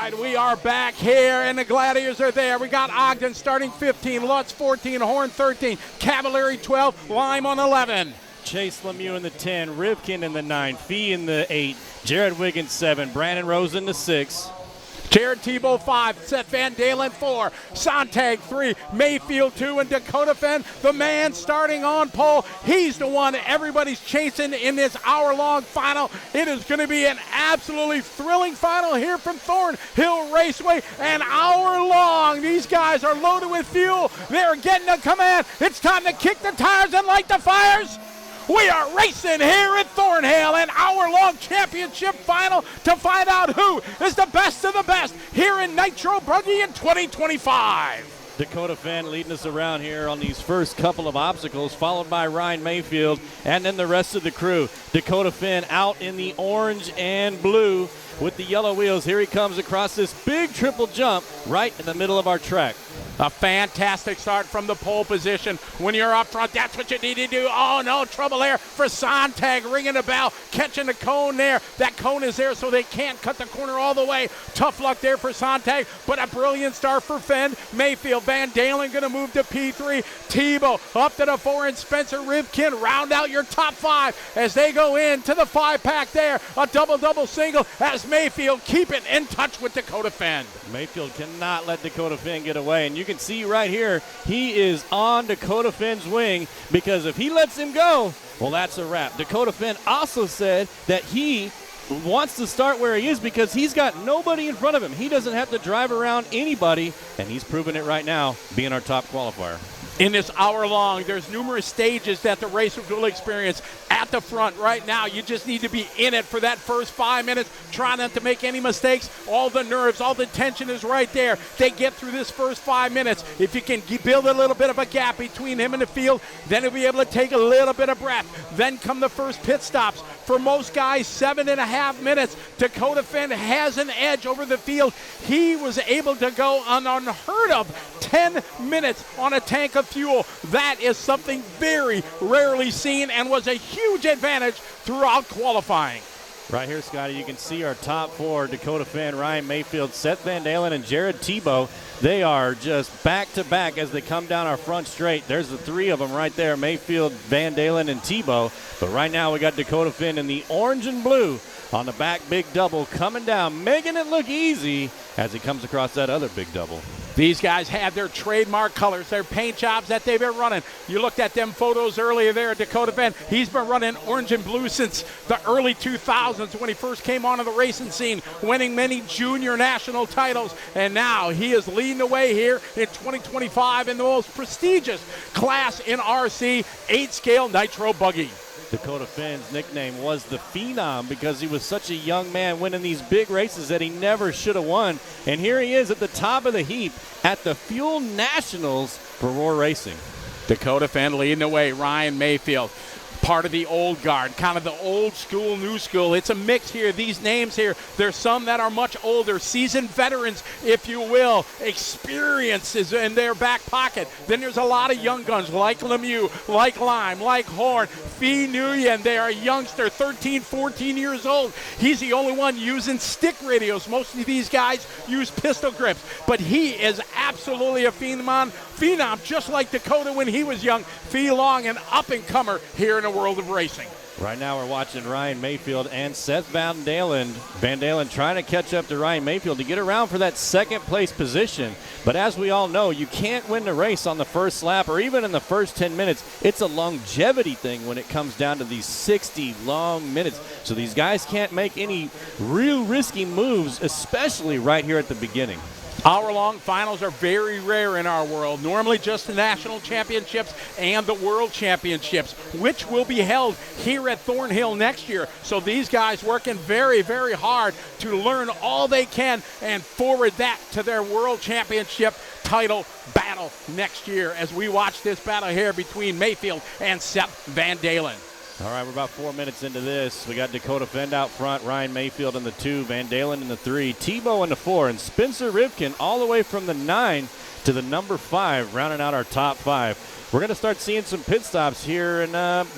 right, we are back here, and the Gladiators are there. We got Ogden starting 15, Lutz 14, Horn 13, Cavalieri 12, Lime on 11. Chase Lemieux in the 10, Rivkin in the 9, Fee in the 8, Jared Wiggins 7, Brandon Rose in the 6. Jared Tebow 5, Seth Van Dalen 4, Sontag 3, Mayfield 2, and Dakota Fenn, the man starting on pole. He's the one everybody's chasing in this hour-long final. It is going to be an absolutely thrilling final here from Thornhill Raceway. An hour long. These guys are loaded with fuel. They're getting a command. It's time to kick the tires and light the fires. We are racing here at Thornhill, an hour-long championship final to find out who is the best of the best here in Nitro Buggy in 2025. Dakota Fenn leading us around here on these first couple of obstacles, followed by Ryan Mayfield and then the rest of the crew. Dakota Fenn out in the orange and blue with the yellow wheels. Here he comes across this big triple jump right in the middle of our track. A fantastic start from the pole position. When you're up front, that's what you need to do. Oh, no trouble there for Sontag, ringing the bell, catching the cone there. That cone is there so they can't cut the corner all the way. Tough luck there for Sontag, but a brilliant start for Fenn. Mayfield, Van Dalen going to move to P3. Tebow up to the 4, and Spencer Rivkin round out your top 5 as they go into the 5-pack there. A double-double single as Mayfield keep it in touch with Dakota Fenn. Mayfield cannot let Dakota Fenn get away, and you can see right here, he is on Dakota Fenn's wing, because if he lets him go, well, that's a wrap. Dakota Fenn also said that he wants to start where he is because he's got nobody in front of him. He doesn't have to drive around anybody, and he's proving it right now, being our top qualifier. In this hour long, there's numerous stages that the race will experience. At the front right now, you just need to be in it for that first 5 minutes. Try not to make any mistakes. All the nerves, all the tension is right there. They get through this first 5 minutes. If you can build a little bit of a gap between him and the field, then he'll be able to take a little bit of breath. Then come the first pit stops. For most guys, 7.5 minutes. Dakota Fenn has an edge over the field. He was able to go an unheard of 10 minutes on a tank of fuel. That is something very rarely seen and was a huge advantage throughout qualifying. Right here, Scotty, you can see our top 4, Dakota Fenn, Ryan Mayfield, Seth Van Dalen, and Jared Tebow. They are just back-to-back as they come down our front straight. There's the 3 of them right there, Mayfield, Van Dalen, and Tebow. But right now we got Dakota Fenn in the orange and blue on the back big double coming down, making it look easy as he comes across that other big double. These guys have their trademark colors, their paint jobs that they've been running. You looked at them photos earlier there at Dakota Fenn. He's been running orange and blue since the early 2000s when he first came onto the racing scene, winning many junior national titles. And now he is leading the way here in 2025 in the most prestigious class in RC, 8-scale Nitro Buggy. Dakota Fenn's nickname was the Phenom because he was such a young man winning these big races that he never should have won. And here he is at the top of the heap at the Fuel Nationals for Roar Racing. Dakota Fenn leading the way. Ryan Mayfield, part of the old guard, kind of the old school, new school. It's a mix here. These names here, there's some that are much older, seasoned veterans, if you will. Experience is in their back pocket. Then there's a lot of young guns like Lemieux, like Lime, like Horn, Fee Nguyen. They are a youngster, 13, 14 years old. He's the only one using stick radios. Most of these guys use pistol grips, but he is absolutely a phenom, just like Dakota when he was young. Fee Long, an up-and-comer here in the world of racing. Right now we're watching Ryan Mayfield and Seth Van Dalen. Van Dalen trying to catch up to Ryan Mayfield to get around for that second place position. But as we all know, you can't win the race on the first lap or even in the first 10 minutes. It's a longevity thing when it comes down to these 60 long minutes. So these guys can't make any real risky moves, especially right here at the beginning. Hour-long finals are very rare in our world. Normally just the national championships and the world championships, which will be held here at Thornhill next year. So these guys working very, very hard to learn all they can and forward that to their world championship title battle next year as we watch this battle here between Mayfield and Seth Van Dalen. All right, we're about 4 minutes into this. We got Dakota Fenn out front, Ryan Mayfield in the 2, Van Dalen in the 3, Tebow in the 4, and Spencer Rivkin all the way from the 9 to the number 5, rounding out our top 5. We're going to start seeing some pit stops here in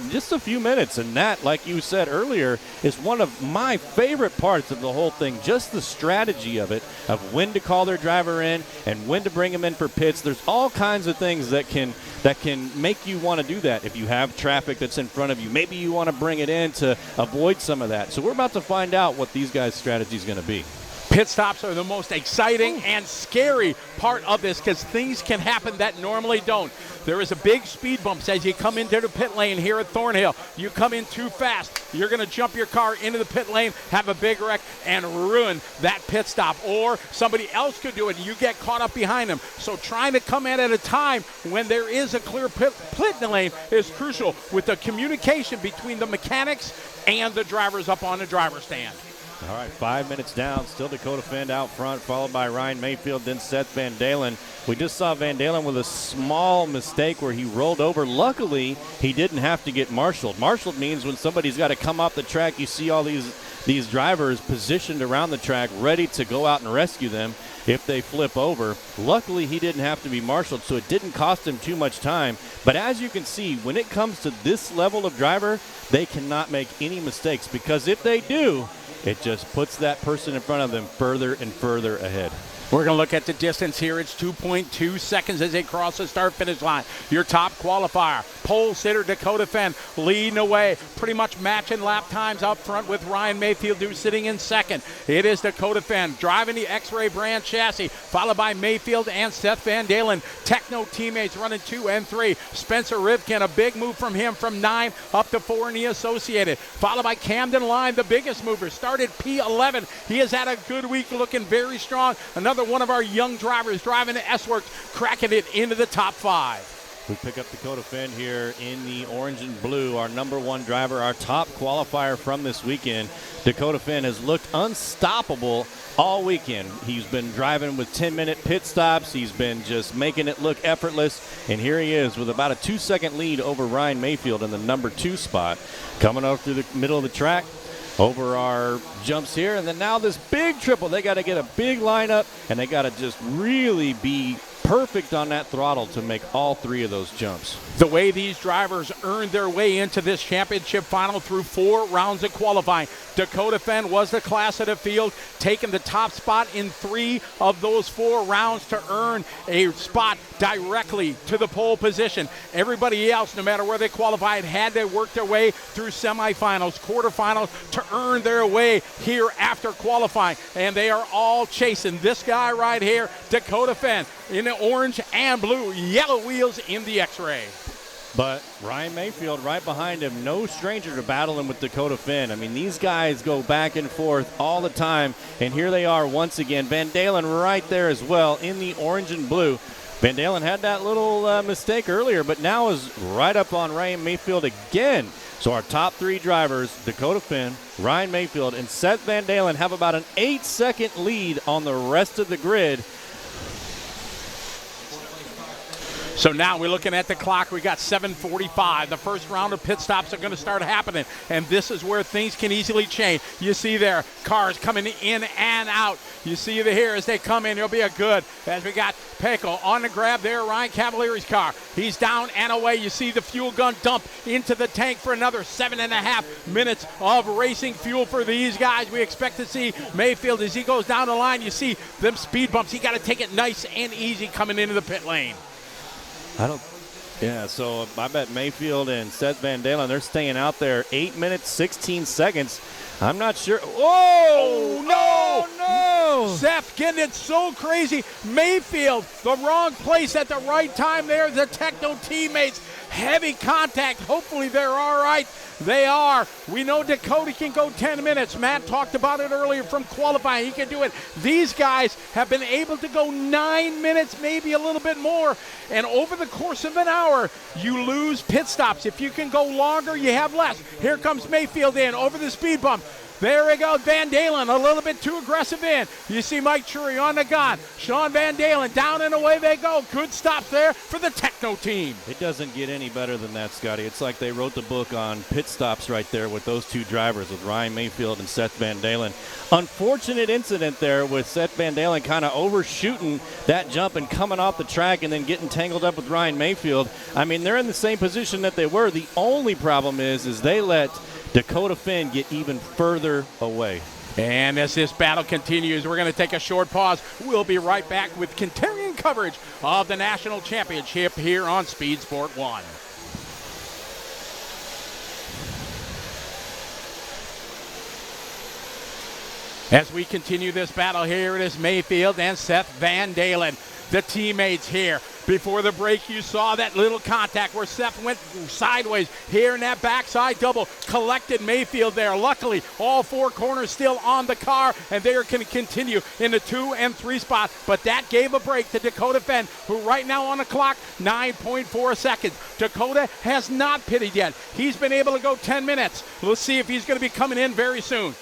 just a few minutes. And that, like you said earlier, is one of my favorite parts of the whole thing, just the strategy of it, of when to call their driver in and when to bring him in for pits. There's all kinds of things that can make you want to do that. If you have traffic that's in front of you, maybe you want to bring it in to avoid some of that. So we're about to find out what these guys' strategy is going to be. Pit stops are the most exciting and scary part of this because things can happen that normally don't. There is a big speed bump as you come into the pit lane here at Thornhill. You come in too fast, you're going to jump your car into the pit lane, have a big wreck, and ruin that pit stop. Or somebody else could do it and you get caught up behind them. So trying to come in at a time when there is a clear pit lane is crucial with the communication between the mechanics and the drivers up on the driver's stand. All right, 5 minutes down. Still Dakota Fenn out front, followed by Ryan Mayfield, then Seth Van Dalen. We just saw Van Dalen with a small mistake where he rolled over. Luckily, he didn't have to get marshaled. Marshaled means when somebody's got to come off the track, you see all these drivers positioned around the track ready to go out and rescue them if they flip over. Luckily, he didn't have to be marshaled, so it didn't cost him too much time. But as you can see, when it comes to this level of driver, they cannot make any mistakes because if they do, it just puts that person in front of them further and further ahead. We're going to look at the distance here. It's 2.2 seconds as they cross the start-finish line. Your top qualifier, pole sitter Dakota Fenn, leading away, pretty much matching lap times up front with Ryan Mayfield, who's sitting in second. It is Dakota Fenn driving the X-Ray brand chassis, followed by Mayfield and Seth Van Dalen. Techno teammates running 2 and 3. Spencer Rivkin, a big move from him from 9 up to 4 in the Associated, followed by Camden Line, the biggest mover, started P11. He has had a good week, looking very strong. Another one of our young drivers driving the S-Works, cracking it into the top 5. We pick up Dakota Fenn here in the orange and blue, our number 1 driver, our top qualifier from this weekend. Dakota Fenn has looked unstoppable all weekend. He's been driving with 10-minute pit stops. He's been just making it look effortless. And here he is with about a 2-second lead over Ryan Mayfield in the number 2 spot. Coming up through the middle of the track, over our jumps here, and then now this big triple. They got to get a big lineup, and they got to just really be perfect on that throttle to make all 3 of those jumps. The way these drivers earned their way into this championship final through 4 rounds of qualifying. Dakota Fenn was the class of the field, taking the top spot in 3 of those 4 rounds to earn a spot directly to the pole position. Everybody else, no matter where they qualified, had to work their way through semifinals, quarterfinals to earn their way here after qualifying. And they are all chasing this guy right here, Dakota Fenn, in the orange and blue, yellow wheels in the X-Ray. But Ryan Mayfield right behind him, no stranger to battling with Dakota Fenn. I mean, these guys go back and forth all the time, and here they are once again. Van Dalen right there as well in the orange and blue. Van Dalen had that little mistake earlier, but now is right up on Ryan Mayfield again. So our top 3 drivers, Dakota Fenn, Ryan Mayfield, and Seth Van Dalen have about an 8-second lead on the rest of the grid. So now we're looking at the clock. We got 7:45. The first round of pit stops are going to start happening, and this is where things can easily change. You see there, cars coming in and out. You see here as they come in, it'll be a good, as we got Pecco on the grab there, Ryan Cavalieri's car. He's down and away. You see the fuel gun dump into the tank for another 7.5 minutes of racing fuel for these guys. We expect to see Mayfield as he goes down the line. You see them speed bumps. He got to take it nice and easy coming into the pit lane. So I bet Mayfield and Seth Van Dalen, they're staying out there 8 minutes, 16 seconds. I'm not sure. Oh, no! Seth getting it so crazy. Mayfield, the wrong place at the right time there. The Techno teammates, heavy contact. Hopefully they're all right. They are. We know Dakota can go 10 minutes. Matt talked about it earlier from qualifying. He can do it. These guys have been able to go 9 minutes, maybe a little bit more. And over the course of an hour, you lose pit stops. If you can go longer, you have less. Here comes Mayfield in over the speed bump. There we go. Van Dalen a little bit too aggressive in. You see Mike Trury on the gun. Sean Van Dalen down and away they go. Good stop there for the Techno team. It doesn't get any better than that, Scotty. It's like they wrote the book on pit stops right there with those two drivers, with Ryan Mayfield and Seth Van Dalen. Unfortunate incident there with Seth Van Dalen kind of overshooting that jump and coming off the track and then getting tangled up with Ryan Mayfield. I mean, they're in the same position that they were. The only problem is they let Dakota Finn get even further away. And as this battle continues, we're going to take a short pause. We'll be right back with continuing coverage of the national championship here on Speed Sport 1. As we continue this battle, here it is Mayfield and Seth Van Dalen, the teammates here. Before the break, you saw that little contact where Seth went sideways here in that backside double, collected Mayfield there. Luckily, all four corners still on the car, and they are going to continue in the 2 and 3 spot. But that gave a break to Dakota Fenn, who right now on the clock, 9.4 seconds. Dakota has not pitted yet. He's been able to go 10 minutes. Let's see if he's going to be coming in very soon.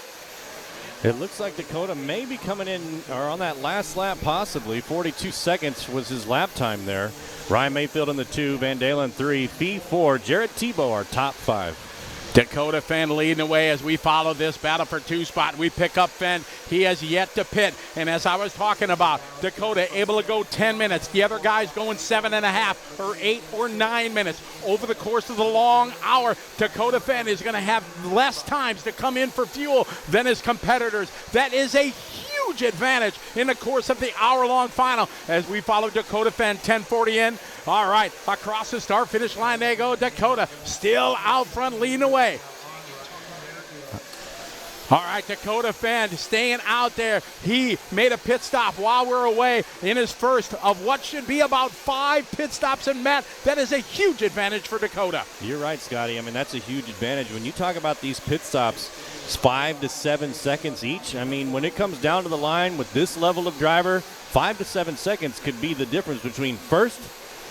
It looks like Dakota may be coming in, or on that last lap possibly. 42 seconds was his lap time there. Ryan Mayfield in the 2, Van Dalen 3, Fee 4, Jarrett Tebow our top 5. Dakota Fenn leading the way as we follow this battle for 2 spot. We pick up Fenn. He has yet to pit. And as I was talking about, Dakota able to go 10 minutes. The other guys going 7.5 or 8 or 9 minutes. Over the course of the long hour, Dakota Fenn is going to have less times to come in for fuel than his competitors. That is a huge advantage in the course of the hour-long final as we follow Dakota Fenn. 10:40 in. All right, across the start-finish line they go. Dakota still out front, leading away. All right, Dakota Fenn staying out there. He made a pit stop while we're away in his first of what should be about 5 pit stops. And Matt, that is a huge advantage for Dakota. You're right, Scotty. I mean, that's a huge advantage. When you talk about these pit stops, it's 5 to 7 seconds each. I mean, when it comes down to the line with this level of driver, 5 to 7 seconds could be the difference between first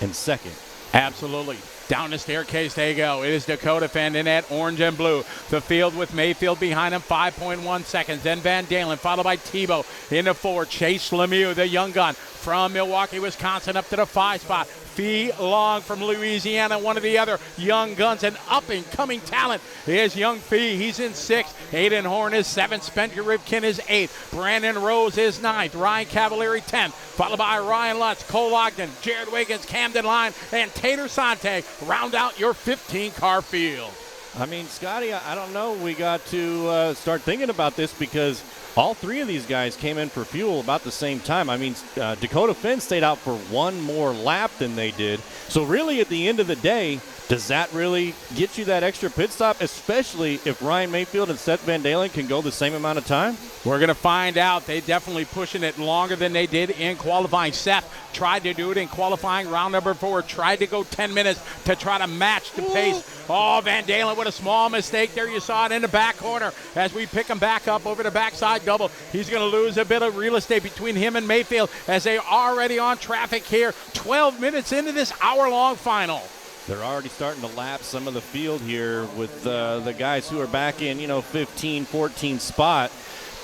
and second. Absolutely. Down the staircase they go. It is Dakota Fenn in that orange and blue. The field with Mayfield behind him, 5.1 seconds. Then Van Dalen, followed by Tebow in the 4. Chase Lemieux, the young gun from Milwaukee, Wisconsin, up to the 5 spot. Fee Long from Louisiana, one of the other young guns, and up-and-coming talent is young Fee. He's in 6th. Aiden Horn is 7th. Spencer Rivkin is 8th. Brandon Rose is 9th. Ryan Cavalieri 10th. Followed by Ryan Lutz, Cole Ogden, Jared Wiggins, Camden Line, and Tater Sante round out your 15-car field. I mean, Scotty, I don't know. We got to start thinking about this because all 3 of these guys came in for fuel about the same time. I mean, Dakota Fenn stayed out for 1 more lap than they did. So really, at the end of the day, does that really get you that extra pit stop, especially if Ryan Mayfield and Seth Van Dalen can go the same amount of time? We're going to find out. They definitely pushing it longer than they did in qualifying. Seth tried to do it in qualifying. Round number 4, tried to go 10 minutes to try to match the pace. Oh, Van Dalen with a small mistake there. You saw it in the back corner as we pick him back up over the backside double. He's going to lose a bit of real estate between him and Mayfield as they're already on traffic here 12 minutes into this hour-long final. They're already starting to lap some of the field here with the guys who are back in, 15, 14 spot.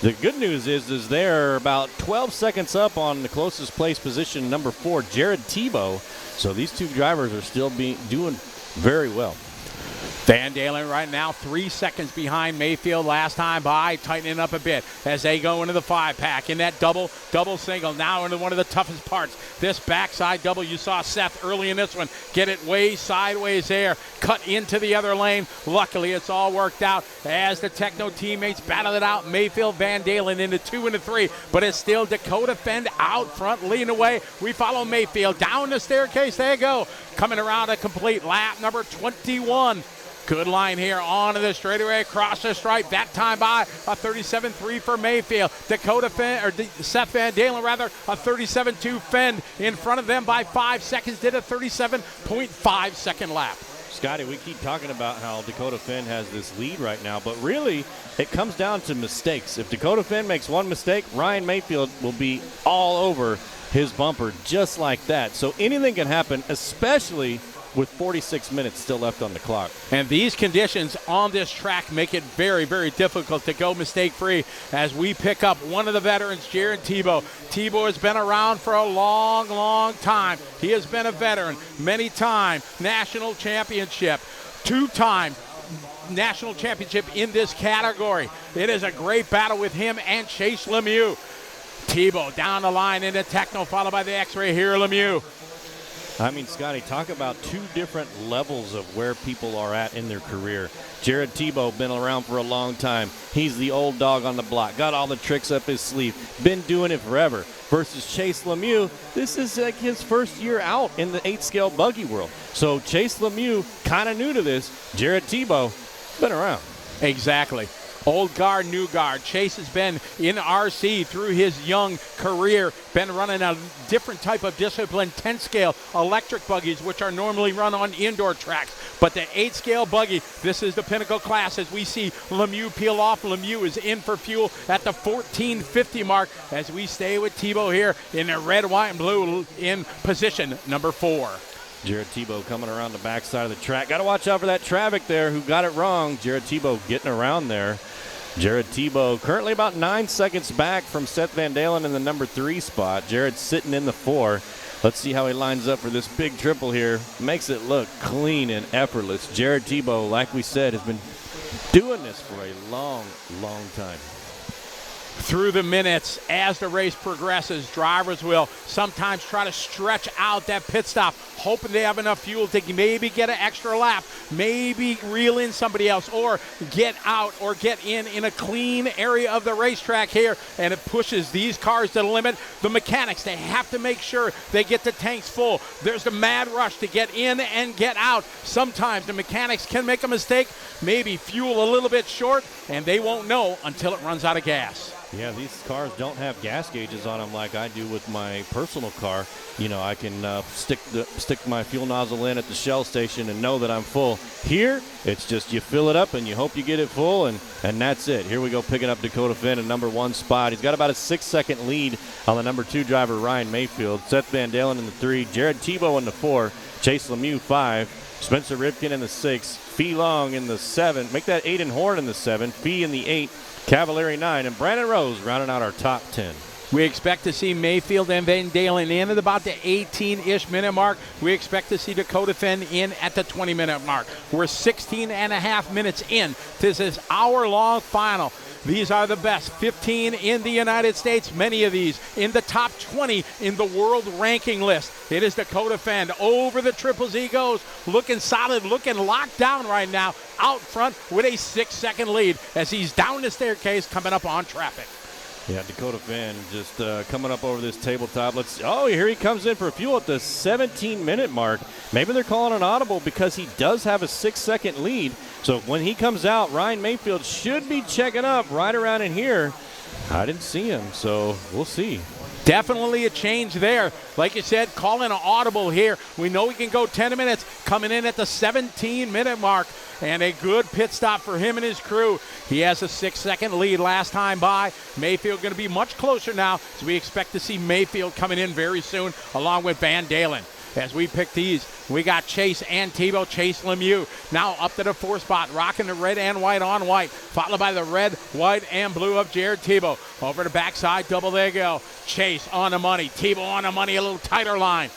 The good news is they're about 12 seconds up on the closest place position, number 4, Jared Tebow. So these 2 drivers are still doing very well. Van Dalen right now 3 seconds behind Mayfield last time by, tightening up a bit as they go into the 5-pack in that double single. Now into one of the toughest parts, this backside double. You saw Seth early in this one get it way sideways there, cut into the other lane. Luckily, it's all worked out as the Techno teammates battle it out. Mayfield, Van Dalen into 2 and the 3, but it's still Dakota Fenn out front leading away. We follow Mayfield down the staircase. They go, coming around a complete lap number 21. Good line here onto the straightaway, across the stripe. That time by a 37.3 for Mayfield. Seth Van Dalen, a 37.2 Fenn in front of them by 5 seconds. Did a 37.5 second lap. Scotty, we keep talking about how Dakota Fenn has this lead right now, but really it comes down to mistakes. If Dakota Fenn makes one mistake, Ryan Mayfield will be all over his bumper just like that. So anything can happen, especially with 46 minutes still left on the clock. And these conditions on this track make it very, very difficult to go mistake-free as we pick up one of the veterans, Jared Tebow. Tebow has been around for a long, long time. He has been a veteran, many-time national championship, two-time national championship in this category. It is a great battle with him and Chase Lemieux. Tebow down the line into Techno, followed by the X-Ray here, Lemieux. I mean, Scotty, talk about two different levels of where people are at in their career. Jared Tebow, been around for a long time. He's the old dog on the block, got all the tricks up his sleeve, been doing it forever. Versus Chase Lemieux, this is like his first year out in the 8-scale buggy world. So Chase Lemieux, kind of new to this. Jared Tebow, been around. Exactly. Old guard, new guard. Chase has been in RC through his young career, been running a different type of discipline, 10-scale electric buggies, which are normally run on indoor tracks. But the 8-scale buggy, this is the pinnacle class as we see Lemieux peel off. Lemieux is in for fuel at the 1450 mark as we stay with Tebow here in the red, white, and blue in position number 4. Jared Tebow coming around the backside of the track. Got to watch out for that Travick there who got it wrong. Jared Tebow getting around there. Jared Tebow currently about 9 seconds back from Seth Van Dalen in the number 3 spot. Jared's sitting in the 4. Let's see how he lines up for this big triple here. Makes it look clean and effortless. Jared Tebow, like we said, has been doing this for a long, long time. Through the minutes, as the race progresses, drivers will sometimes try to stretch out that pit stop, hoping they have enough fuel to maybe get an extra lap, maybe reel in somebody else, or get out or get in a clean area of the racetrack here, and it pushes these cars to the limit. The mechanics, they have to make sure they get the tanks full. There's the mad rush to get in and get out. Sometimes the mechanics can make a mistake, maybe fuel a little bit short, and they won't know until it runs out of gas. Yeah, these cars don't have gas gauges on them like I do with my personal car. You know, I can stick my fuel nozzle in at the Shell station and know that I'm full. Here, it's just you fill it up and you hope you get it full, and that's it. Here we go, picking up Dakota Finn in number 1 spot. He's got about a 6-second lead on the number 2 driver, Ryan Mayfield. Seth Van Dalen in the 3, Jared Tebow in the 4, Chase Lemieux 5, Spencer Rivkin in the 6, Fee Long in the 7, make that Aiden Horn in the 7, Fee in the 8, Cavalieri 9, and Brandon Rose rounding out our top 10. We expect to see Mayfield and Van Dalen in at about the 18-ish minute mark. We expect to see Dakota Finn in at the 20-minute mark. We're 16 and a half minutes in to this hour-long final. These are the best 15 in the United States, many of these in the top 20 in the world ranking list. It is Dakota Finn over the Triple Z goes, looking solid, looking locked down right now, out front with a 6-second lead as he's down the staircase coming up on traffic. Yeah, Dakota Finn just coming up over this tabletop. Here he comes in for fuel at the 17-minute mark. Maybe they're calling an audible because he does have a 6-second lead. So when he comes out, Ryan Mayfield should be checking up right around in here. I didn't see him, so we'll see. Definitely a change there. Like you said, calling an audible here. We know he can go 10 minutes, coming in at the 17-minute mark. And a good pit stop for him and his crew. He has a 6-second lead last time by. Mayfield going to be much closer now, so we expect to see Mayfield coming in very soon, along with Van Dalen. As we pick these, we got Chase and Tebow, Chase Lemieux. Now up to the 4th spot, rocking the red and white on white, followed by the red, white, and blue of Jared Tebow. Over the backside, double they go. Chase on the money, Tebow on the money, a little tighter line.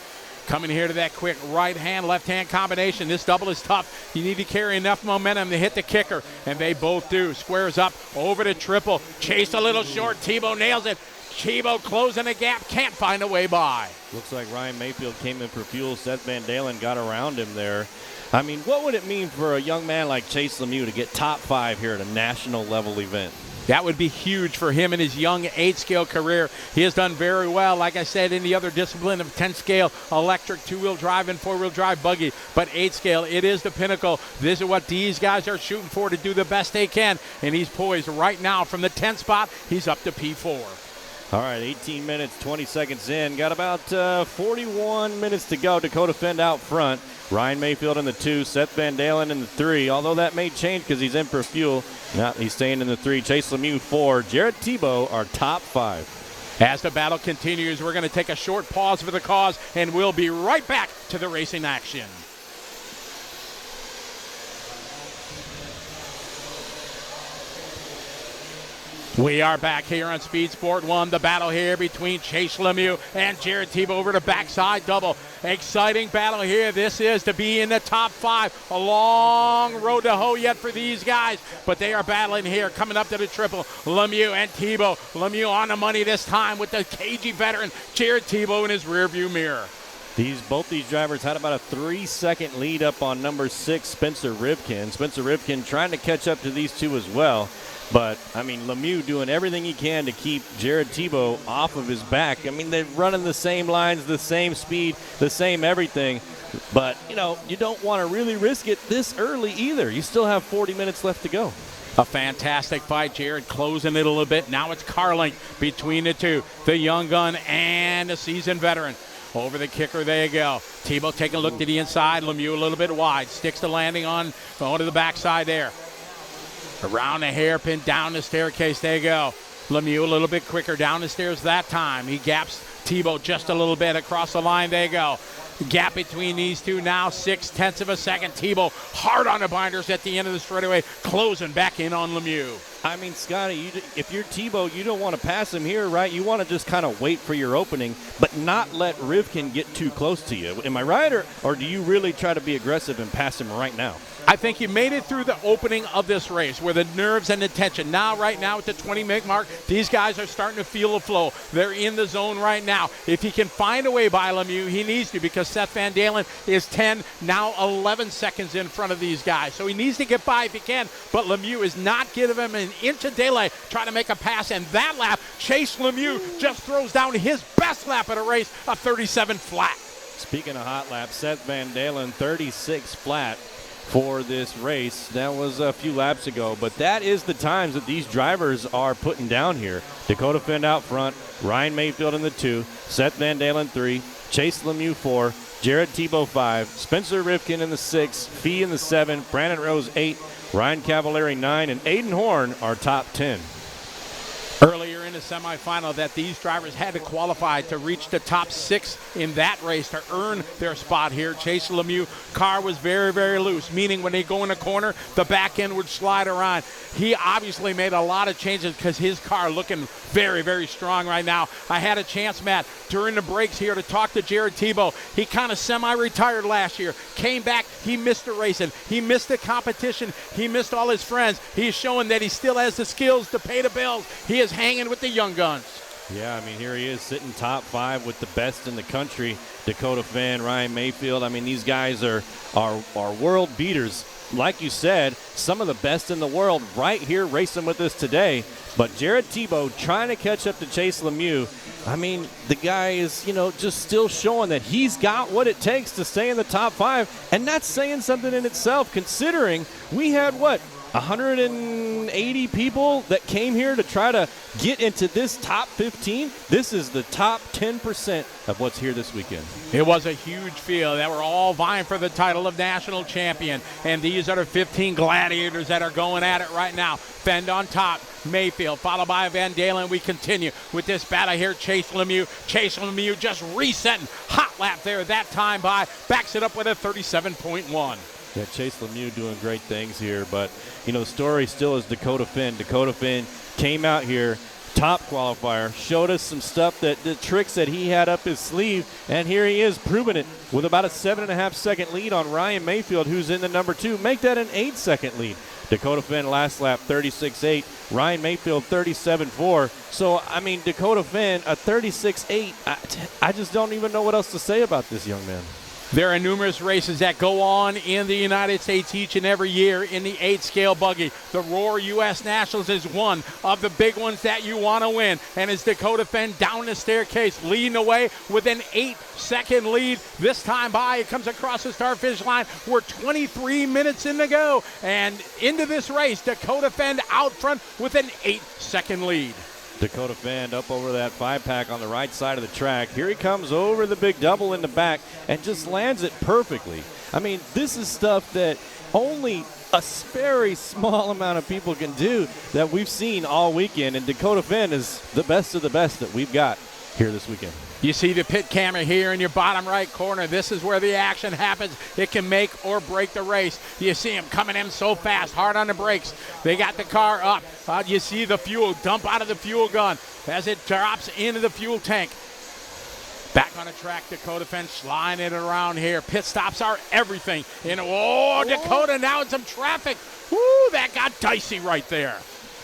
Coming here to that quick right-hand, left-hand combination. This double is tough. You need to carry enough momentum to hit the kicker, and they both do. Squares up over to triple. Chase a little short. Tebow nails it. Tebow closing the gap. Can't find a way by. Looks like Ryan Mayfield came in for fuel. Seth Van Dalen got around him there. I mean, what would it mean for a young man like Chase Lemieux to get top 5 here at a national level event? That would be huge for him in his young 8-scale career. He has done very well, like I said, in the other discipline of 10-scale electric 2-wheel drive and 4-wheel drive buggy. But 8-scale, it is the pinnacle. This is what these guys are shooting for, to do the best they can. And he's poised right now from the 10th spot. He's up to P4. All right, 18 minutes, 20 seconds in. Got about 41 minutes to go. Dakota Finn out front. Ryan Mayfield in the 2, Seth Van Dalen in the 3, although that may change because he's in for fuel. Now he's staying in the 3. Chase Lemieux 4. Jared Tebow, our top 5. As the battle continues, we're going to take a short pause for the cause, and we'll be right back to the racing action. We are back here on Speed Sport 1. The battle here between Chase Lemieux and Jared Tebow over the backside double. Exciting battle here. This is to be in the top 5. A long road to hoe yet for these guys, but they are battling here, coming up to the triple. Lemieux and Tebow. Lemieux on the money this time with the cagey veteran Jared Tebow in his rearview mirror. Both these drivers had about a 3-second lead up on number 6, Spencer Rivkin. Spencer Rivkin trying to catch up to these two as well. But, I mean, Lemieux doing everything he can to keep Jared Tebow off of his back. I mean, they're running the same lines, the same speed, the same everything. But, you know, you don't want to really risk it this early either. You still have 40 minutes left to go. A fantastic fight. Jared closing it a little bit. Now it's car length between the two, the young gun and the seasoned veteran. Over the kicker, there you go. Tebow taking a look to the inside. Lemieux a little bit wide. Sticks the landing on to the backside there. Around the hairpin, down the staircase, there you go. Lemieux a little bit quicker down the stairs that time. He gaps Tebow just a little bit across the line, there you go. Gap between these two now, 0.6 of a second. Tebow hard on the binders at the end of the straightaway, closing back in on Lemieux. I mean, Scotty, if you're Tebow, you don't want to pass him here, right? You want to just kind of wait for your opening, but not let Rivkin get too close to you. Am I right, or do you really try to be aggressive and pass him right now? I think you made it through the opening of this race where the nerves and the tension. Now, right now at the 20-minute mark, these guys are starting to feel the flow. They're in the zone right now. If he can find a way by Lemieux, he needs to, because Seth Van Dalen is 10, now 11 seconds in front of these guys. So he needs to get by if he can, but Lemieux is not giving him an inch of daylight trying to make a pass. And that lap, Chase Lemieux just throws down his best lap at a race, a 37 flat. Speaking of hot laps, Seth Van Dalen, 36 flat for this race. That was a few laps ago, but that is the times that these drivers are putting down here. Dakota Finn out front, Ryan Mayfield in the 2, Seth Van Dalen 3, Chase Lemieux 4, Jared Tebow 5, Spencer Rivkin in the 6, Fee in the 7, Brandon Rose 8, Ryan Cavallari 9, and Aiden Horn are top 10. Earlier in the semifinal that these drivers had to qualify to reach the top 6 in that race to earn their spot here. Chase Lemieux car was very, very loose, meaning when they go in the corner, the back end would slide around. He obviously made a lot of changes because his car looking very, very strong right now. I had a chance, Matt, during the breaks here to talk to Jared Tebow. He kind of semi-retired last year, came back, he missed the racing, he missed the competition, he missed all his friends. He's showing that he still has the skills to pay the bills. He is hanging with the young guns. Yeah, I mean, here he is sitting top 5 with the best in the country. Dakota Finn, Ryan Mayfield. I mean, these guys are world beaters. Like you said, some of the best in the world right here racing with us today. But Jared Tebow trying to catch up to Chase Lemieux. I mean, the guy is, just still showing that he's got what it takes to stay in the top 5. And that's saying something in itself, considering we had, 180 people that came here to try to get into this top 15. This is the top 10% of what's here this weekend. It was a huge field that were all vying for the title of national champion. And these are the 15 gladiators that are going at it right now. Fend on top, Mayfield, followed by Van Dalen. We continue with this battle here. Chase Lemieux. Chase Lemieux just resetting. Hot lap there that time by. Backs it up with a 37.1. Yeah, Chase Lemieux doing great things here, but, the story still is Dakota Finn. Dakota Finn came out here, top qualifier, showed us some stuff, the tricks that he had up his sleeve, and here he is proving it with about a 7.5-second lead on Ryan Mayfield, who's in the number 2. Make that an 8-second lead. Dakota Finn last lap, 36.8. Ryan Mayfield, 37.4. So, I mean, Dakota Finn, a 36.8. I just don't even know what else to say about this young man. There are numerous races that go on in the United States each and every year in the 8-scale buggy. The Roar U.S. Nationals is one of the big ones that you want to win. And it's Dakota Finn down the staircase, leading the way with an 8-second lead. This time by, it comes across the start finish line. We're 23 minutes in to go. And into this race, Dakota Finn out front with an 8-second lead. Dakota Finn up over that 5-pack on the right side of the track. Here he comes over the big double in the back and just lands it perfectly. I mean, this is stuff that only a very small amount of people can do that we've seen all weekend, and Dakota Finn is the best of the best that we've got. here this weekend. You see the pit camera here in your bottom right corner. This is where the action happens. It can make or break the race. You see him coming in so fast, hard on the brakes. They got the car up. You see the fuel dump out of the fuel gun as it drops into the fuel tank. Back on the track, Dakota Fenn sliding it around here. Pit stops are everything. Dakota now in some traffic. Woo, that got dicey right there.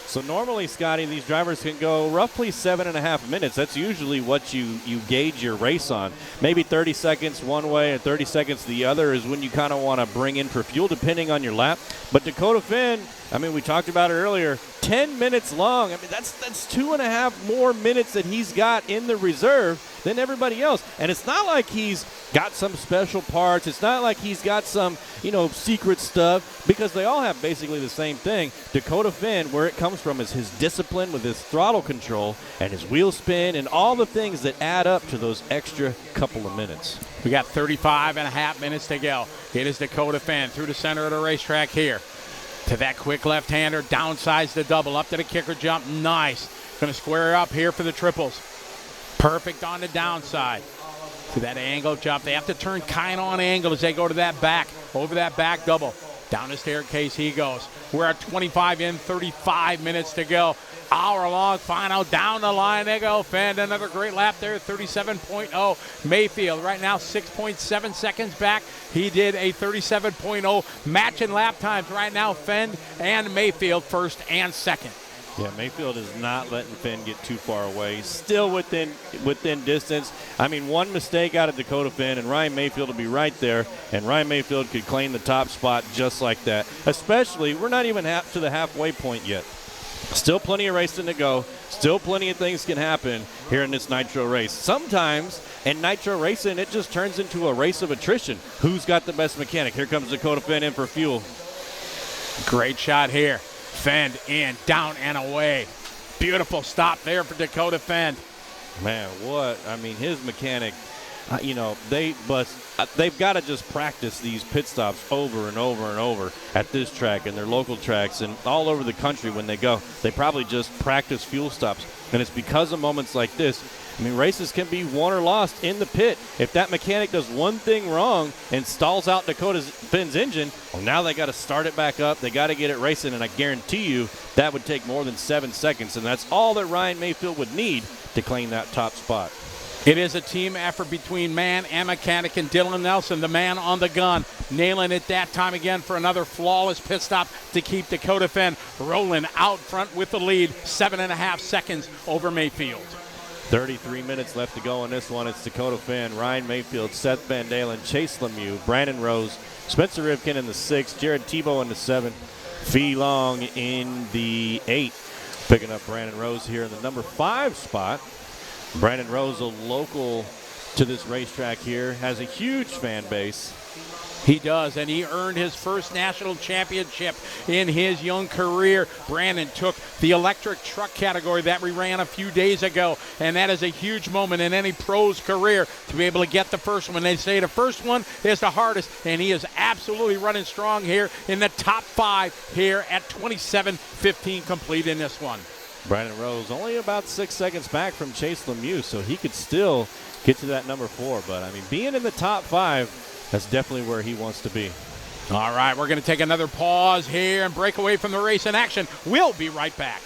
So normally, Scotty, these drivers can go roughly 7.5 minutes. That's usually what you gauge your race on. Maybe 30 seconds one way and 30 seconds the other is when you kind of want to bring in for fuel, depending on your lap. But Dakota Fenn, I mean, we talked about it earlier, 10 minutes long. I mean, that's 2.5 more minutes that he's got in the reserve than everybody else. And it's not like he's got some special parts. It's not like he's got some, secret stuff, because they all have basically the same thing. Dakota Fenn, where it comes from is his discipline with his throttle control and his wheel spin and all the things that add up to those extra couple of minutes. We got 35.5 minutes to go. It is Dakota Fenn through the center of the racetrack here. To that quick left-hander, downsides the double, up to the kicker jump, nice. Going to square up here for the triples. Perfect on the downside. To that angle jump, they have to turn kind of on angle as they go to that back, over that back double. Down the staircase he goes. We're at 25 in, 35 minutes to go. Hour-long final, down the line they go. Fenn, another great lap there, 37.0. Mayfield right now 6.7 seconds back. He did a 37.0, matching lap times right now. Fenn and Mayfield first and second. Yeah, Mayfield is not letting Fenn get too far away. He's still within distance. I mean, one mistake out of Dakota Fenn, and Ryan Mayfield will be right there, and Ryan Mayfield could claim the top spot just like that. Especially, we're not even to the halfway point yet. Still plenty of racing to go. Still plenty of things can happen here in this Nitro race. Sometimes in Nitro racing, it just turns into a race of attrition. Who's got the best mechanic? Here comes Dakota Fenn in for fuel. Great shot here. Fenn in, down and away. Beautiful stop there for Dakota Fenn. Man, what? I mean, his mechanic, they've got to just practice these pit stops over and over and over at this track and their local tracks and all over the country when they go. They probably just practice fuel stops. And it's because of moments like this. I mean, races can be won or lost in the pit. If that mechanic does one thing wrong and stalls out Dakota Fenn's engine, well, now they got to start it back up. They got to get it racing, and I guarantee you that would take more than 7 seconds, and that's all that Ryan Mayfield would need to claim that top spot. It is a team effort between man and mechanic, and Dylan Nelson, the man on the gun, nailing it that time again for another flawless pit stop to keep Dakota Fenn rolling out front with the lead, 7.5 seconds over Mayfield. 33 minutes left to go in this one. It's Dakota Fenn, Ryan Mayfield, Seth Van Dalen, Chase Lemieux, Brandon Rose, Spencer Rivkin in the 6th, Jared Tebow in the 7th, Fee Long in the 8th. Picking up Brandon Rose here in the number 5 spot. Brandon Rose, a local to this racetrack here, has a huge fan base. He does, and he earned his first national championship in his young career. Brandon took the electric truck category that we ran a few days ago, and that is a huge moment in any pro's career to be able to get the first one. They say the first one is the hardest, and he is absolutely running strong here in the top 5 here at 27:15 complete in this one. Brandon Rose only about 6 seconds back from Chase Lemieux, so he could still get to that number 4. But, I mean, being in the top 5, that's definitely where he wants to be. All right, we're going to take another pause here and break away from the race in action. We'll be right back.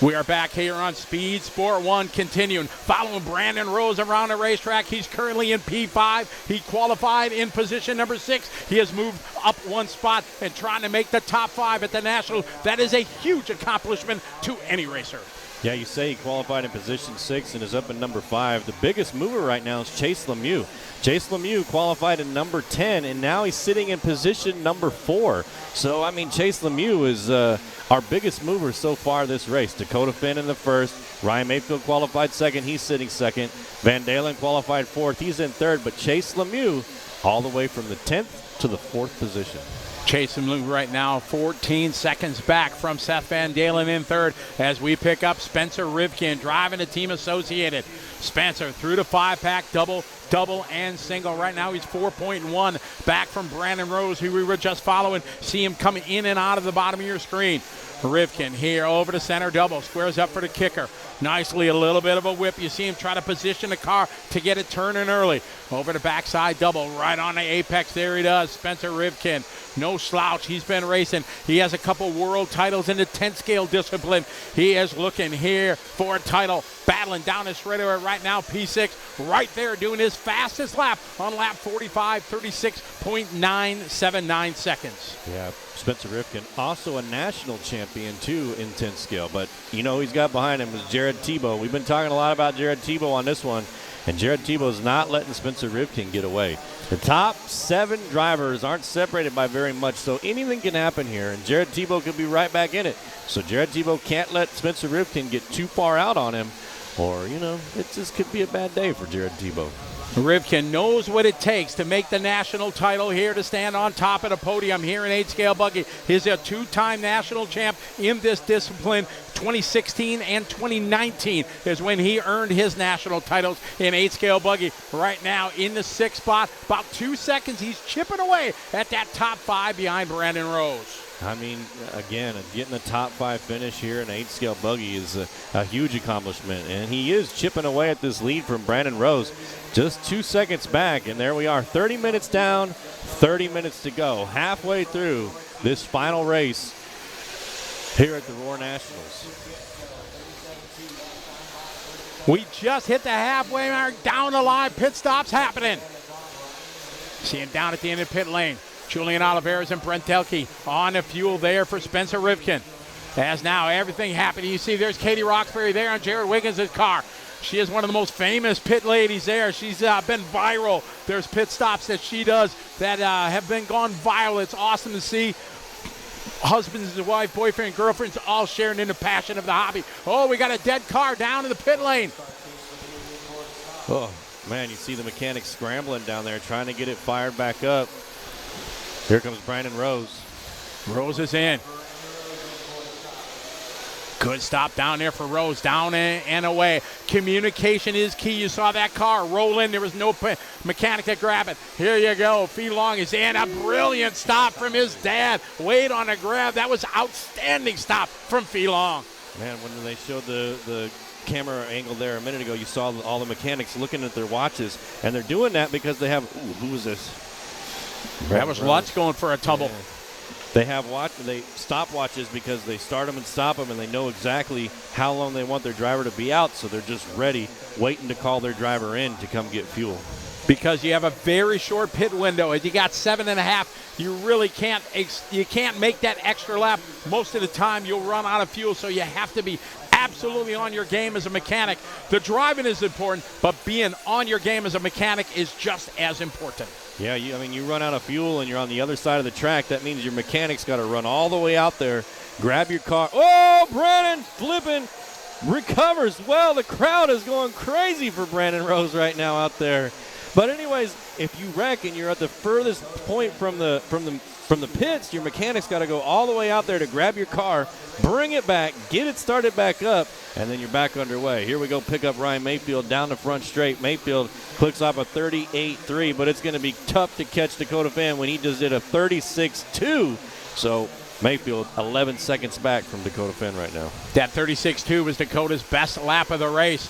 We are back here on Speed Sport 1, continuing. Following Brandon Rose around the racetrack. He's currently in P5. He qualified in position number 6. He has moved up 1 spot and trying to make the top 5 at the National. That is a huge accomplishment to any racer. Yeah, you say he qualified in position 6 and is up in number 5. The biggest mover right now is Chase Lemieux. Chase Lemieux qualified in number 10, and now he's sitting in position number 4. So, I mean, Chase Lemieux is our biggest mover so far this race. Dakota Fenn in the 1st. Ryan Mayfield qualified 2nd. He's sitting 2nd. Van Dalen qualified 4th. He's in 3rd. But Chase Lemieux all the way from the 10th to the 4th position. Chase Lemieux right now 14 seconds back from Seth Van Dalen in 3rd as we pick up Spencer Rivkin driving the Team Associated. Spencer through the 5-pack, double, and single. Right now he's 4.1 back from Brandon Rose, who we were just following. See him coming in and out of the bottom of your screen. Rivkin here over to center double. Squares up for the kicker. Nicely, a little bit of a whip. You see him try to position the car to get it turning early. Over the backside double, right on the apex. There he does. Spencer Rivkin, no slouch. He's been racing. He has a couple world titles in the 10-scale discipline. He is looking here for a title. Battling down the straightaway right now. P6 right there doing his fastest lap on lap 45, 36.979 seconds. Yeah, Spencer Rivkin, also a national champion too in 10 scale. But you know he's got behind him is Jared Tebow. We've been talking a lot about Jared Tebow on this one, and Jared Tebow's not letting Spencer Rivkin get away. The top 7 drivers aren't separated by very much, so anything can happen here, and Jared Tebow could be right back in it. So Jared Tebow can't let Spencer Rivkin get too far out on him, or, you know, it just could be a bad day for Jared Tebow. Rivkin knows what it takes to make the national title here, to stand on top of the podium here in 8-scale buggy. He's a 2-time national champ in this discipline. 2016 and 2019 is when he earned his national titles in 8-scale buggy. Right now in the 6th spot, about 2 seconds. He's chipping away at that top 5 behind Brandon Rose. I mean, again, getting a top 5 finish here in 8-scale buggy is a huge accomplishment, and he is chipping away at this lead from Brandon Rose. Just 2 seconds back, and there we are, 30 minutes down, 30 minutes to go. Halfway through this final race here at the Roar Nationals. We just hit the halfway mark, down the line, pit stops happening. See him down at the end of the pit lane. Julian Oliveras and Brent Delkey on the fuel there for Spencer Rivkin. As now everything happening, you see there's Katie Roxbury there on Jared Wiggins' car. She is one of the most famous pit ladies there. She's been viral. There's pit stops that she does that have been gone viral. It's awesome to see. Husbands and wife, boyfriend, girlfriends, all sharing in the passion of the hobby. Oh, we got a dead car down in the pit lane. Oh, man, you see the mechanics scrambling down there, trying to get it fired back up. Here comes Brandon Rose. Rose is in. Good stop down there for Rose, down and away. Communication is key. You saw that car roll in. There was no mechanic to grab it. Here you go. Fee Long is in. A brilliant stop from his dad. Wade on a grab. That was outstanding stop from Fee Long. Man, when they showed the camera angle there a minute ago, you saw all the mechanics looking at their watches, and they're doing that because they have, who was this? That was Lutz going for a tumble. Yeah. They have stopwatches because they start them and stop them, and they know exactly how long they want their driver to be out, so they're just ready, waiting to call their driver in to come get fuel. Because you have a very short pit window. As you got 7.5, you really can't make that extra lap. Most of the time you'll run out of fuel, so you have to be absolutely on your game as a mechanic. The driving is important, but being on your game as a mechanic is just as important. Yeah, you run out of fuel and you're on the other side of the track. That means your mechanic's got to run all the way out there, grab your car. Oh, Brandon flipping, recovers well. The crowd is going crazy for Brandon Rose right now out there. But anyways, if you wreck and you're at the furthest point from the pits, your mechanic's got to go all the way out there to grab your car, bring it back, get it started back up, and then you're back underway. Here we go, pick up Ryan Mayfield down the front straight. Mayfield clicks off a 38.3, but it's going to be tough to catch Dakota Fan when he just did a 36.2. So Mayfield 11 seconds back from Dakota Fan right now. That 36.2 was Dakota's best lap of the race.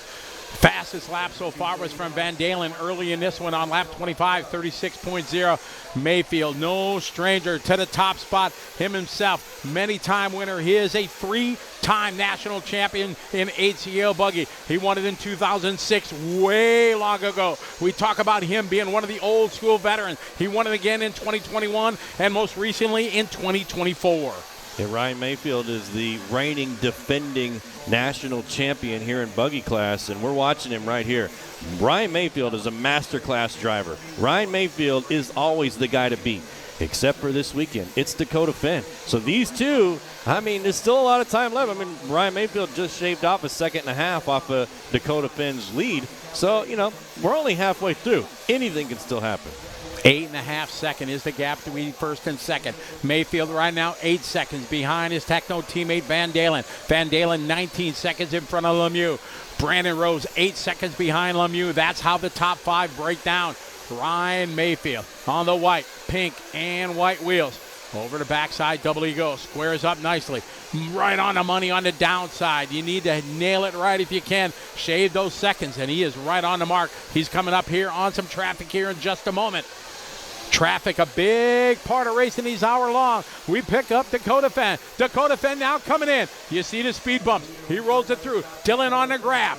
Fastest lap so far was from Van Dalen early in this one on lap 25, 36.0. Mayfield, no stranger to the top spot himself. Many-time winner. He is a 3-time national champion in 8CL buggy. He won it in 2006, way long ago. We talk about him being one of the old-school veterans. He won it again in 2021 and most recently in 2024. Yeah, Ryan Mayfield is the reigning, defending national champion here in buggy class, and we're watching him right here. Ryan Mayfield is a masterclass driver. Ryan Mayfield is always the guy to beat, except for this weekend. It's Dakota Finn. So these two, there's still a lot of time left. Ryan Mayfield just shaved off a 2.5 seconds off of Dakota Finn's lead. So, we're only halfway through. Anything can still happen. 8.5 seconds is the gap between first and second. Mayfield right now 8 seconds behind his Techno teammate Van Dalen. Van Dalen 19 seconds in front of Lemieux. Brandon Rose 8 seconds behind Lemieux. That's how the top 5 break down. Ryan Mayfield on the white, pink, and white wheels. Over the backside, double he goes. Squares up nicely. Right on the money on the downside. You need to nail it right if you can. Shave those seconds, and he is right on the mark. He's coming up here on some traffic here in just a moment. Traffic, a big part of racing these hour long. We pick up Dakota Fenn. Dakota Fenn now coming in. You see the speed bumps. He rolls it through. Dylan on the grab.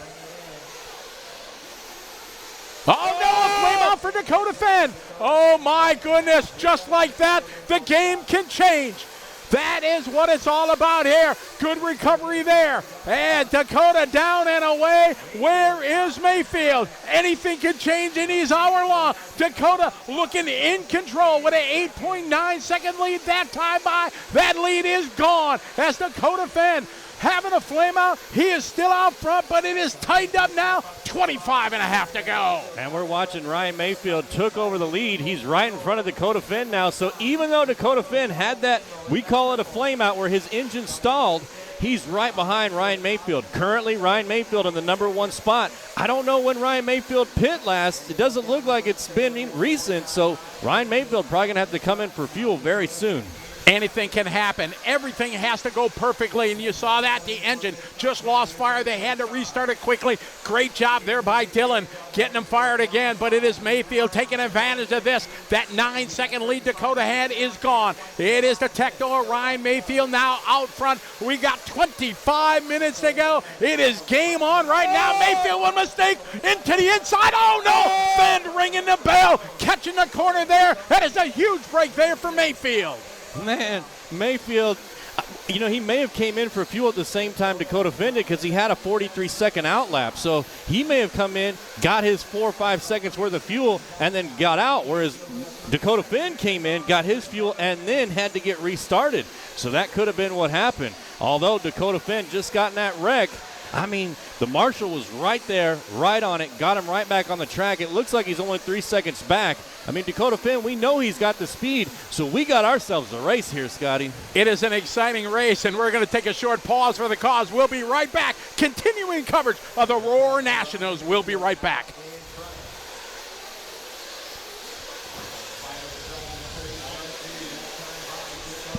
Oh no, flame out for Dakota Fenn. Oh my goodness, just like that, the game can change. That is what it's all about here. Good recovery there. And Dakota down and away. Where is Mayfield? Anything can change in these hour long. Dakota looking in control with an 8.9 second lead that time by. That lead is gone as Dakota Fenn having a flame out. He is still out front, but it is tightened up now. 25 and a half to go. And we're watching Ryan Mayfield took over the lead. He's right in front of Dakota Fenn now. So even though Dakota Fenn had that, we call it a flame out where his engine stalled, he's right behind Ryan Mayfield. Currently, Ryan Mayfield in the number 1 spot. I don't know when Ryan Mayfield pit last. It doesn't look like it's been recent, so Ryan Mayfield probably going to have to come in for fuel very soon. Anything can happen. Everything has to go perfectly, and you saw that. The engine just lost fire. They had to restart it quickly. Great job there by Dylan getting them fired again, but it is Mayfield taking advantage of this. That 9-second lead Dakota had is gone. It is the Tector Ryan Mayfield now out front. We got 25 minutes to go. It is game on right now. Mayfield, one mistake into the inside. Oh, no! Fenn ringing the bell, catching the corner there. That is a huge break there for Mayfield. Man, Mayfield, you know, he may have came in for fuel at the same time Dakota Fenn did because he had a 43-second outlap. So he may have come in, got his 4 or 5 seconds worth of fuel, and then got out, whereas Dakota Fenn came in, got his fuel, and then had to get restarted. So that could have been what happened. Although Dakota Fenn just got in that wreck, I mean, the marshal was right there, right on it, got him right back on the track. It looks like he's only 3 seconds back. I mean, Dakota Fenn, we know he's got the speed, so we got ourselves a race here, Scotty. It is an exciting race, and we're going to take a short pause for the cause. We'll be right back. Continuing coverage of the Roar Nationals. We'll be right back.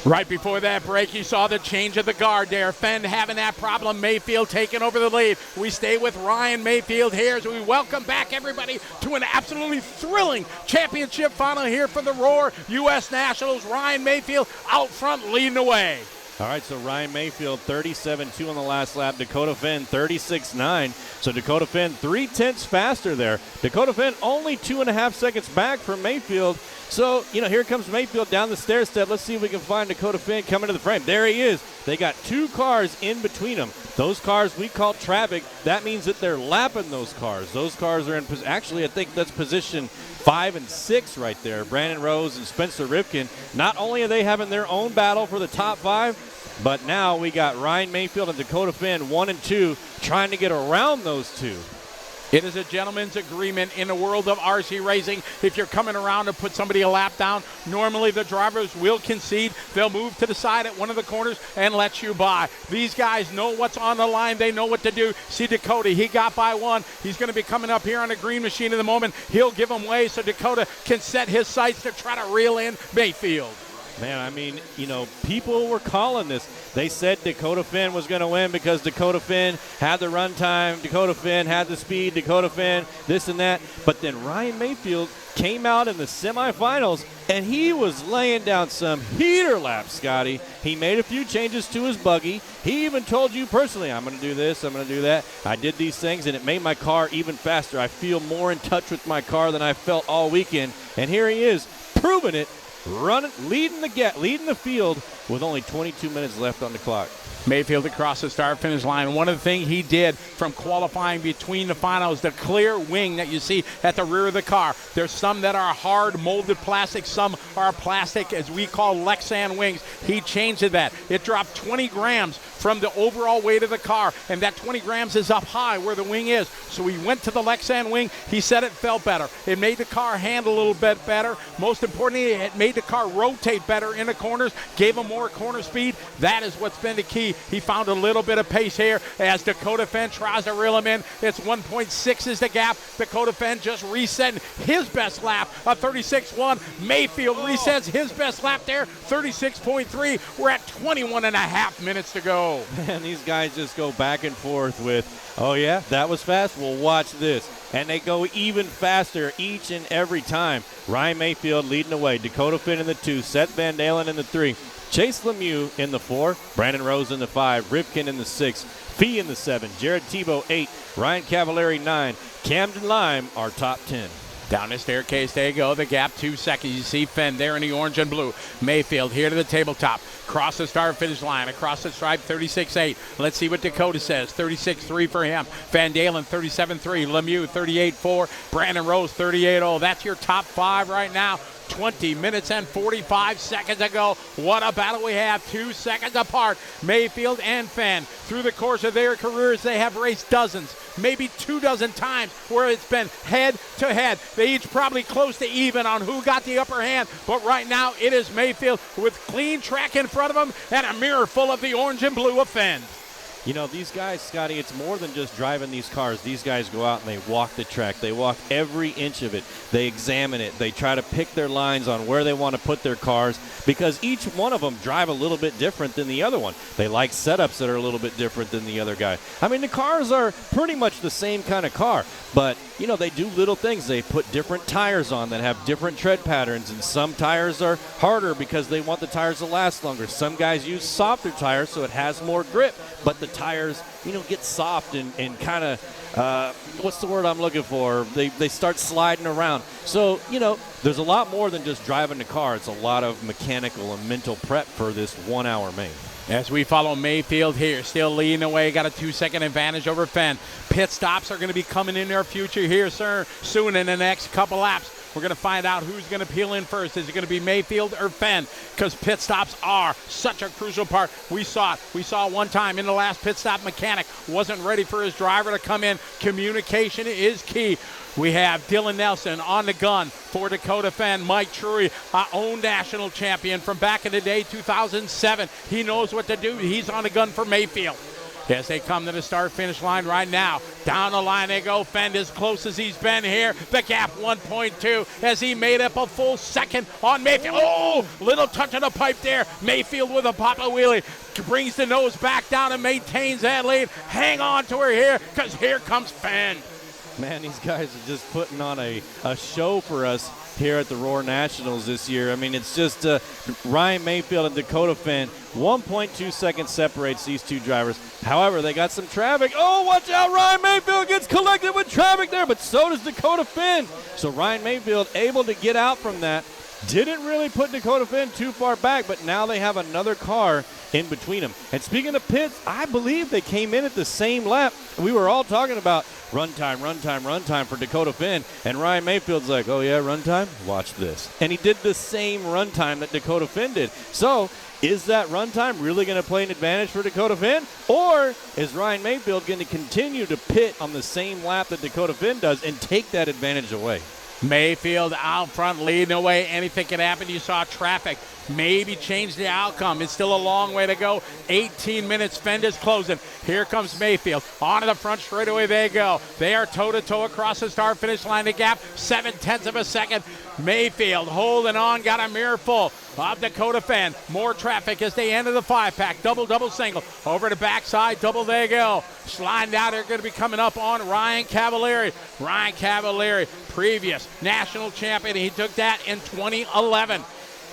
Right before that break, you saw the change of the guard there. Fenn having that problem. Mayfield taking over the lead. We stay with Ryan Mayfield here as we welcome back everybody to an absolutely thrilling championship final here for the Roar U.S. Nationals. Ryan Mayfield out front leading the way. All right, so Ryan Mayfield 37.2 on the last lap. Dakota Fenn 36.9. So Dakota Fenn 0.3 faster there. Dakota Fenn only 2.5 seconds back from Mayfield. So, you know, here comes Mayfield down the stair step. Let's see if we can find Dakota Fenn coming to the frame. There he is. They got 2 cars in between them. Those cars we call traffic. That means that they're lapping those cars. Those cars are in – actually, I think that's position 5 and 6 right there. Brandon Rose and Spencer Ripken. Not only are they having their own battle for the top 5, but now we got Ryan Mayfield and Dakota Fenn 1 and 2 trying to get around those 2. It is a gentleman's agreement in the world of RC racing. If you're coming around to put somebody a lap down, normally the drivers will concede. They'll move to the side at one of the corners and let you by. These guys know what's on the line. They know what to do. See Dakota, he got by 1. He's going to be coming up here on the green machine in the moment. He'll give him way so Dakota can set his sights to try to reel in Mayfield. Man, I mean, you know, people were calling this. They said Dakota Fenn was going to win because Dakota Fenn had the run time, Dakota Fenn had the speed, Dakota Fenn, this and that. But then Ryan Mayfield came out in the semifinals, and he was laying down some heater laps, Scotty. He made a few changes to his buggy. He even told you personally, I'm going to do this, I'm going to do that. I did these things, and it made my car even faster. I feel more in touch with my car than I felt all weekend. And here he is, proving it. Leading the field with only 22 minutes left on the clock. Mayfield across the start-finish line. One of the things he did from qualifying between the finals, the clear wing that you see at the rear of the car. There's some that are hard molded plastic. Some are plastic, as we call Lexan wings. He changed that. It dropped 20 grams from the overall weight of the car, and that 20 grams is up high where the wing is. So he went to the Lexan wing. He said it felt better. It made the car handle a little bit better. Most importantly, it made the car rotate better in the corners, gave him more corner speed. That is what's been the key. He found a little bit of pace here as Dakota Fenn tries to reel him in. It's 1.6 is the gap. Dakota Fenn just resetting his best lap, a 36.1. Mayfield resets his best lap there, 36.3. We're at 21 and a half minutes to go. Man, these guys just go back and forth with, oh yeah, that was fast? Well, watch this. And they go even faster each and every time. Ryan Mayfield leading the way. Dakota Fenn in the 2, Seth Van Dalen in the 3, Chase Lemieux in the 4, Brandon Rose in the 5, Rivkin in the 6, Fee in the 7, Jared Tebow 8, Ryan Cavallari 9, Camden Lime our top 10. Down the staircase they go. The gap 2 seconds. You see Fenn there in the orange and blue. Mayfield here to the tabletop. Cross the start finish line. Across the stripe 36.8. Let's see what Dakota says. 36.3 for him. Van Dalen 37.3. Lemieux 38.4. Brandon Rose 38.0. That's your top 5 right now. 20 minutes and 45 seconds ago. What a battle we have. 2 seconds apart. Mayfield and Fenn. Through the course of their careers, they have raced dozens, maybe 24 times where it's been head to head. They each probably close to even on who got the upper hand. But right now, it is Mayfield with clean track in front of him and a mirror full of the orange and blue of Fenn. You know, these guys, Scotty, it's more than just driving these cars. These guys go out and they walk the track. They walk every inch of it. They examine it. They try to pick their lines on where they want to put their cars because each one of them drive a little bit different than the other one. They like setups that are a little bit different than the other guy. I mean, the cars are pretty much the same kind of car, but, you know, they do little things. They put different tires on that have different tread patterns, and some tires are harder because they want the tires to last longer. Some guys use softer tires so it has more grip, but the tires, you know, get soft and kind of, what's the word I'm looking for? They start sliding around. So, you know, there's a lot more than just driving the car. It's a lot of mechanical and mental prep for this 1 hour main. As we follow Mayfield here, still leading away, got a 2-second advantage over Fenn. Pit stops are going to be coming in our future here, sir, soon in the next couple laps. We're going to find out who's going to peel in first. Is it going to be Mayfield or Fenn? Because pit stops are such a crucial part. We saw it. We saw one time in the last pit stop, mechanic wasn't ready for his driver to come in. Communication is key. We have Dylan Nelson on the gun for Dakota Fenn. Mike Trury, our own national champion from back in the day, 2007. He knows what to do. He's on the gun for Mayfield. As they come to the start-finish line right now. Down the line they go. Fenn as close as he's been here. The gap 1.2 as he made up a full second on Mayfield. Oh, little touch of the pipe there. Mayfield with a pop-a wheelie. Brings the nose back down and maintains that lead. Hang on to her here because here comes Fenn. Man, these guys are just putting on a show for us here at the Roar Nationals this year. I mean, it's just Ryan Mayfield and Dakota Fenn. 1.2 seconds separates these two drivers. However, they got some traffic. Oh, watch out. Ryan Mayfield gets collected with traffic there, but so does Dakota Fenn. So Ryan Mayfield able to get out from that. Didn't really put Dakota Fenn too far back, but now they have another car in between them. And speaking of pits, I believe they came in at the same lap. We were all talking about run time for Dakota Fenn. And Ryan Mayfield's like, oh yeah, run time? Watch this. And he did the same run time that Dakota Fenn did. So is that run time really going to play an advantage for Dakota Fenn? Or is Ryan Mayfield going to continue to pit on the same lap that Dakota Fenn does and take that advantage away? Mayfield out front leading away. Anything can happen. You saw traffic maybe change the outcome. It's still a long way to go. 18 minutes. Fenn is closing. Here comes Mayfield. Onto the front straightaway they go. They are toe-to-toe across the start-finish line. The gap 0.7 of a second. Mayfield holding on. Got a mirror full of Dakota Fenn. More traffic as they enter the 5-pack. Double, single. Over the backside. Double they go. Sliding down. They're going to be coming up on Ryan Cavallari. Ryan Cavallari, previous national champion. He took that in 2011.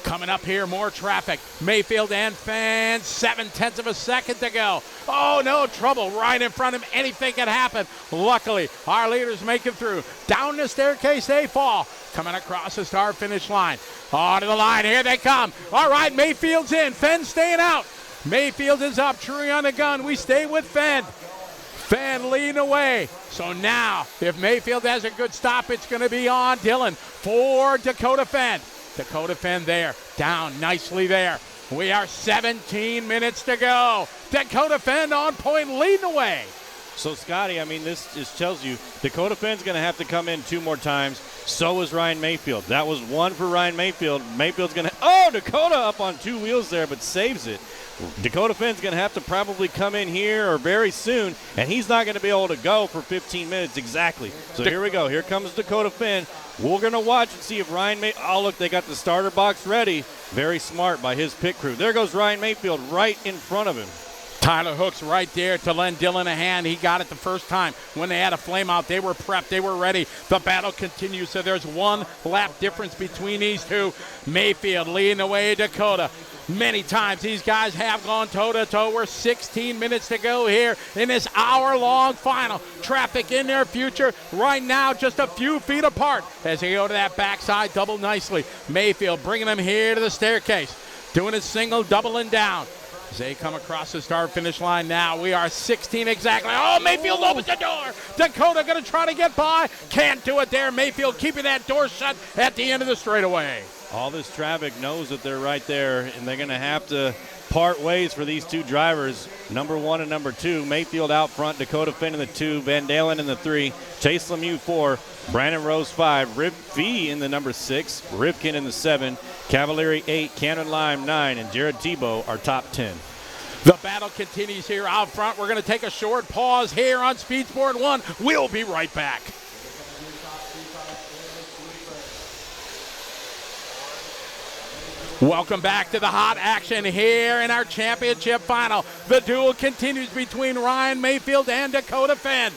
Coming up here, more traffic. Mayfield and Fenn, 0.7 of a second to go. Oh, no trouble right in front of him. Anything can happen. Luckily, our leaders make it through. Down the staircase they fall. Coming across the start-finish line. Onto the line. Here they come. All right, Mayfield's in. Fenn staying out. Mayfield is up. Trury on the gun. We stay with Fenn. Fenn leading away. So now, if Mayfield has a good stop, it's going to be on Dylan for Dakota Fenn. Dakota Fenn there, down nicely there. We are 17 minutes to go. Dakota Fenn on point, leading the way. So, Scotty, I mean, this just tells you Dakota Fenn's going to have to come in 2 more times. So is Ryan Mayfield. That was 1 for Ryan Mayfield. Mayfield's going to – oh, Dakota up on 2 wheels there, but saves it. Dakota Fenn's going to have to probably come in here or very soon, and he's not going to be able to go for 15 minutes exactly. So here we go. Here comes Dakota Fenn. We're going to watch and see if Ryan oh, look, they got the starter box ready. Very smart by his pit crew. There goes Ryan Mayfield right in front of him. Tyler Hook's right there to lend Dylan a hand. He got it the first time. When they had a flame out, they were prepped. They were ready. The battle continues, so there's 1 lap difference between these two. Mayfield leading the way, Dakota. Many times these guys have gone toe-to-toe. We're 16 minutes to go here in this hour-long final. Traffic in their future right now just a few feet apart as they go to that backside double nicely. Mayfield bringing them here to the staircase. Doing a single, doubling down. As they come across the start-finish line now, we are 16 exactly. Oh, Mayfield opens the door. Dakota going to try to get by. Can't do it there. Mayfield keeping that door shut at the end of the straightaway. All this traffic knows that they're right there, and they're going to have to part ways for these 2 drivers, number 1 and number 2. Mayfield out front, Dakota Fenn in the 2, Van Dalen in the 3, Chase Lemieux 4, Brandon Rose 5, Rip V in the number 6, Rivkin in the 7, Cavalieri 8, Cannon Lime 9, and Jared Tebow are top 10. The battle continues here out front. We're going to take a short pause here on Speed Sport 1. We'll be right back. Welcome back to the hot action here in our championship final. The duel continues between Ryan Mayfield and Dakota Fenn.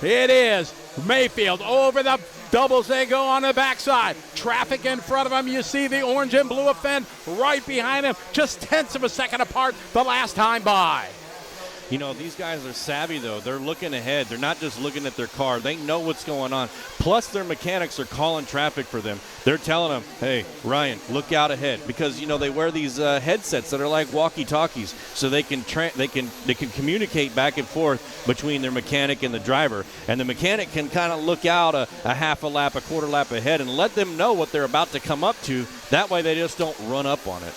It is Mayfield over the doubles. They go on the backside. Traffic in front of him. You see the orange and blue of Fenn right behind him. Just tenths of a second apart the last time by. You know, these guys are savvy, though. They're looking ahead. They're not just looking at their car. They know what's going on. Plus, their mechanics are calling traffic for them. They're telling them, hey, Ryan, look out ahead. Because, you know, they wear these headsets that are like walkie-talkies, so they can communicate back and forth between their mechanic and the driver. And the mechanic can kind of look out a half a lap, a quarter lap ahead, and let them know what they're about to come up to. That way they just don't run up on it.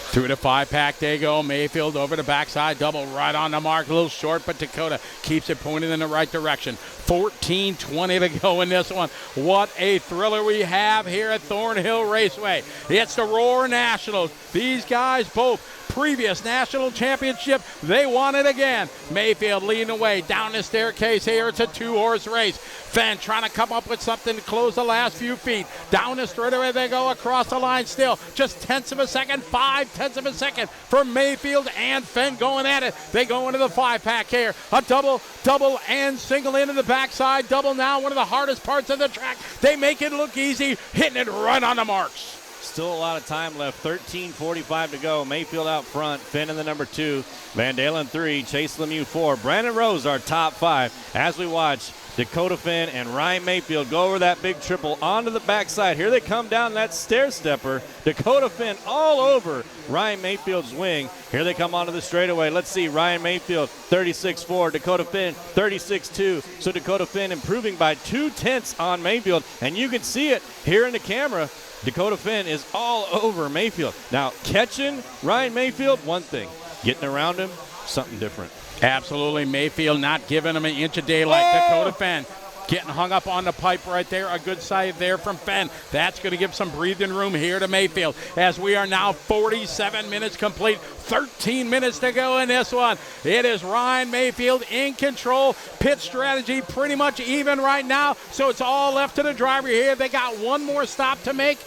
Through the 5-pack they go. Mayfield over the backside double right on the mark. A little short, but Dakota keeps it pointed in the right direction. 14:20 to go in this one. What a thriller we have here at Thornhill Raceway. It's the Roar Nationals. These guys both previous national championship, they won it again. Mayfield leading the way down the staircase here. It's a 2-horse race. Fenn trying to come up with something to close the last few feet. Down the straightaway they go across the line still. Just tenths of a second, 5/10 of a second for Mayfield and Fenn going at it. They go into the 5-pack here. A double, and single into the backside. Double now, one of the hardest parts of the track. They make it look easy, hitting it right on the marks. Still a lot of time left. 13:45 to go. Mayfield out front. Fenn in the number 2. Van Dalen 3. Chase Lemieux 4. Brandon Rose our top 5. As we watch Dakota Fenn and Ryan Mayfield go over that big triple onto the backside. Here they come down that stair stepper. Dakota Fenn all over Ryan Mayfield's wing. Here they come onto the straightaway. Let's see. Ryan Mayfield 36.4. Dakota Fenn 36.2. So Dakota Fenn improving by 2/10 on Mayfield. And you can see it here in the camera. Dakota Fenn is all over Mayfield. Now, catching Ryan Mayfield, one thing. Getting around him, something different. Absolutely. Mayfield not giving him an inch of daylight. Dakota Fenn getting hung up on the pipe right there. A good side there from Fenn. That's going to give some breathing room here to Mayfield as we are now 47 minutes complete. 13 minutes to go in this one. It is Ryan Mayfield in control. Pit strategy pretty much even right now, so it's all left to the driver here. They got one more stop to make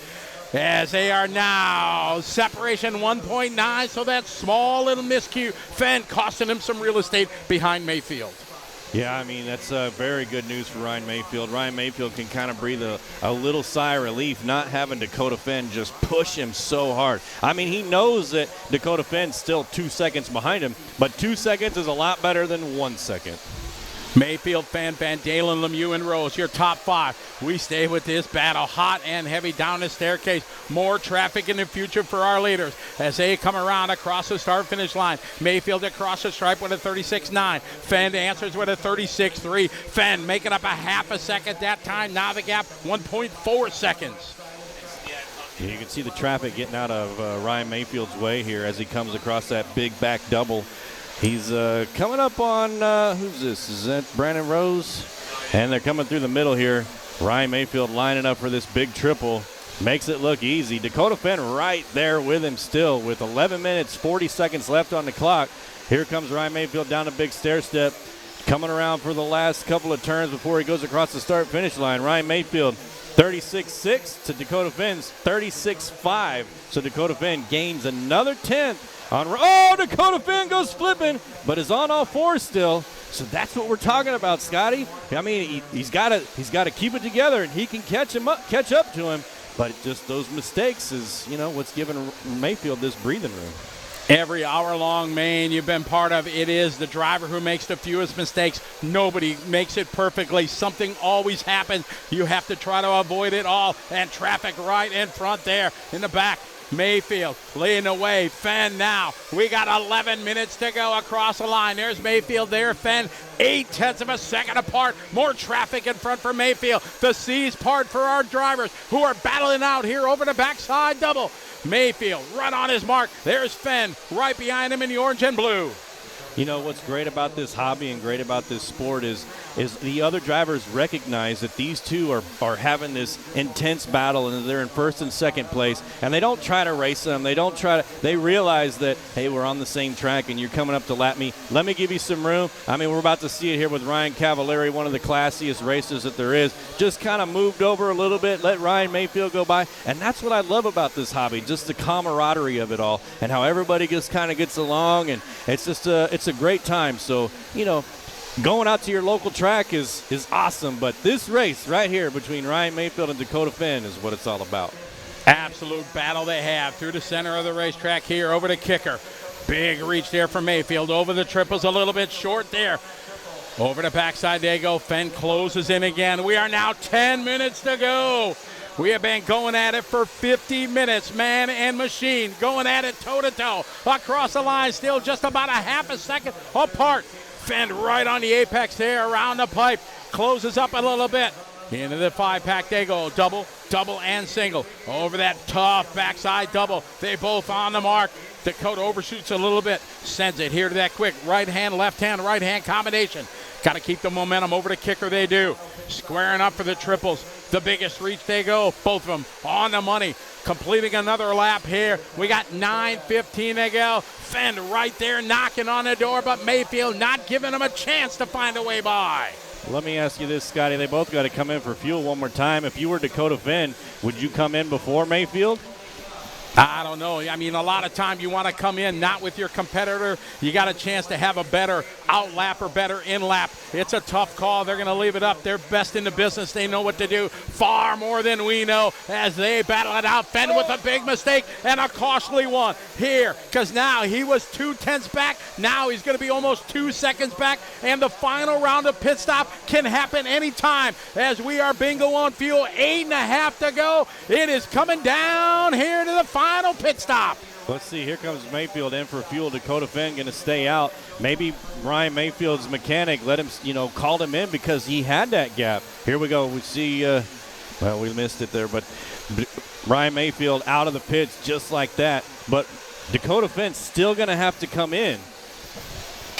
as they are now separation 1.9, so that small little miscue. Fenn costing him some real estate behind Mayfield. Yeah, I mean, that's very good news for Ryan Mayfield. Ryan Mayfield can kind of breathe a little sigh of relief not having Dakota Fenn just push him so hard. I mean, he knows that Dakota Fenn's still 2 seconds behind him, but 2 seconds is a lot better than 1 second. Mayfield, Fenn, Van Dalen, Lemieux, and Rose, your top 5. We stay with this battle, hot and heavy down the staircase. More traffic in the future for our leaders as they come around across the start-finish line. Mayfield across the stripe with a 36.9. Fenn answers with a 36.3. Fenn making up a half a second that time. Now the gap, 1.4 seconds. You can see the traffic getting out of Ryan Mayfield's way here as he comes across that big back double. He's coming up on, who's this? Is that Brandon Rose? And they're coming through the middle here. Ryan Mayfield lining up for this big triple. Makes it look easy. Dakota Fenn right there with him still with 11 minutes, 40 seconds left on the clock. Here comes Ryan Mayfield down a big stair step, coming around for the last couple of turns before he goes across the start-finish line. Ryan Mayfield 36.6 to Dakota Fenn's 36.5. So Dakota Fenn gains another 10th on. Oh, Dakota Fenn goes flipping, but is on all fours still. So that's what we're talking about, Scotty. I mean, he's got to keep it together, and he can catch up to him. But just those mistakes is, what's giving Mayfield this breathing room. Every hour-long main you've been part of, it is the driver who makes the fewest mistakes. Nobody makes it perfectly. Something always happens. You have to try to avoid it all. And traffic right in front there in the back. Mayfield leading away. Fenn now. We got 11 minutes to go across the line. There's Mayfield there. Fenn 0.8 of a second apart. More traffic in front for Mayfield. The C's part for our drivers who are battling out here over the backside double. Mayfield right on his mark. There's Fenn right behind him in the orange and blue. What's great about this hobby and great about this sport is the other drivers recognize that these two are having this intense battle and they're in first and second place, and they don't try to race them. They realize that, hey, we're on the same track and you're coming up to lap me. Let me give you some room. I mean, we're about to see it here with Ryan Cavallari, one of the classiest racers that there is. Just kind of moved over a little bit, let Ryan Mayfield go by, and that's what I love about this hobby, just the camaraderie of it all and how everybody just kind of gets along, and it's just it's a great time. So, going out to your local track is awesome, but this race right here between Ryan Mayfield and Dakota Fenn is what it's all about. Absolute battle they have through the center of the racetrack here over the kicker. Big reach there for Mayfield. Over the triples, a little bit short there. Over the backside they go. Fenn closes in again. We are now 10 minutes to go. We have been going at it for 50 minutes, man and machine, going at it toe-to-toe. Across the line, still just about a half a second apart. Fenn right on the apex there, around the pipe. Closes up a little bit. Into the 5-pack they go. Double, and single. Over that tough backside double. They both on the mark. Dakota overshoots a little bit. Sends it here to that quick right hand, left hand combination. Got to keep the momentum over the kicker they do. Squaring up for the triples. The biggest reach they go. Both of them on the money. Completing another lap here. We got 9:15 to go. Fenn right there knocking on the door, but Mayfield not giving him a chance to find a way by. Let me ask you this, Scotty. They both got to come in for fuel one more time. If you were Dakota Fenn, would you come in before Mayfield? I don't know. I mean, a lot of time you want to come in not with your competitor. You got a chance to have a better out lap or better in lap. It's a tough call. They're going to leave it up. They're best in the business. They know what to do far more than we know as they battle it out. Fenn with a big mistake and a costly one here, because now he was 2/10 back. Now he's going to be almost 2 seconds back, and the final round of pit stop can happen anytime as we are bingo on fuel. 8.5 to go. It is coming down here to the final pit stop. Let's see. Here comes Mayfield in for fuel. Dakota Fenn going to stay out. Maybe Ryan Mayfield's mechanic let him, called him in because he had that gap. Here we go. We see, we missed it there, but Ryan Mayfield out of the pits just like that. But Dakota Fenn's still going to have to come in.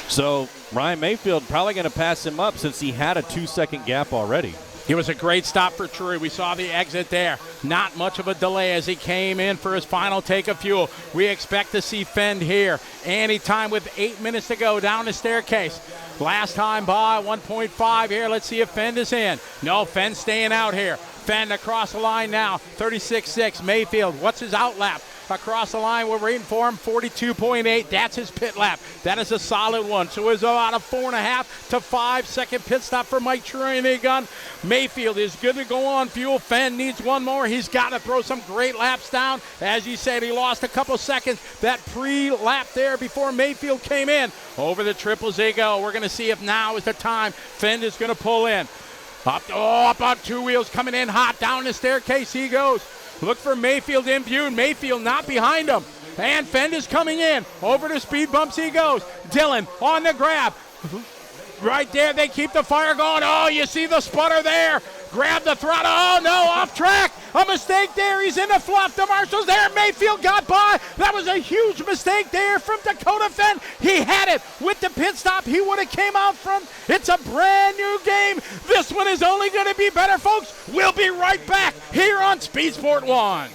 So Ryan Mayfield probably going to pass him up since he had a 2-second gap already. It was a great stop for Truey. We saw the exit there. Not much of a delay as he came in for his final take of fuel. We expect to see Fenn here anytime with 8 minutes to go down the staircase. Last time by 1.5 here. Let's see if Fenn is in. No, Fenn's staying out here. Fenn across the line now. 36.6. Mayfield, what's his out lap? Across the line, we're waiting for him, 42.8. That's his pit lap. That is a solid one. So it's about a 4.5 to 5 second pit stop for Mike Truey in the gun. Mayfield is good to go on fuel. Fenn needs one more. He's got to throw some great laps down. As you said, he lost a couple seconds. That pre-lap there before Mayfield came in. Over the triples they go. We're going to see if now is the time Fenn is going to pull in. Up on two wheels, coming in hot. Down the staircase he goes. Look for Mayfield in view. Mayfield not behind him. And Fenn is coming in. Over the speed bumps he goes. Dillon on the grab. Right there, they keep the fire going. Oh, you see the sputter there. Grab the throttle. Oh, no, off track. A mistake there. He's in the flop. The marshal's there. Mayfield got by. That was a huge mistake there from Dakota Fenn. He had it with the pit stop. He would have came out front. It's a brand new game. This one is only going to be better, folks. We'll be right back here on Speed Sport 1.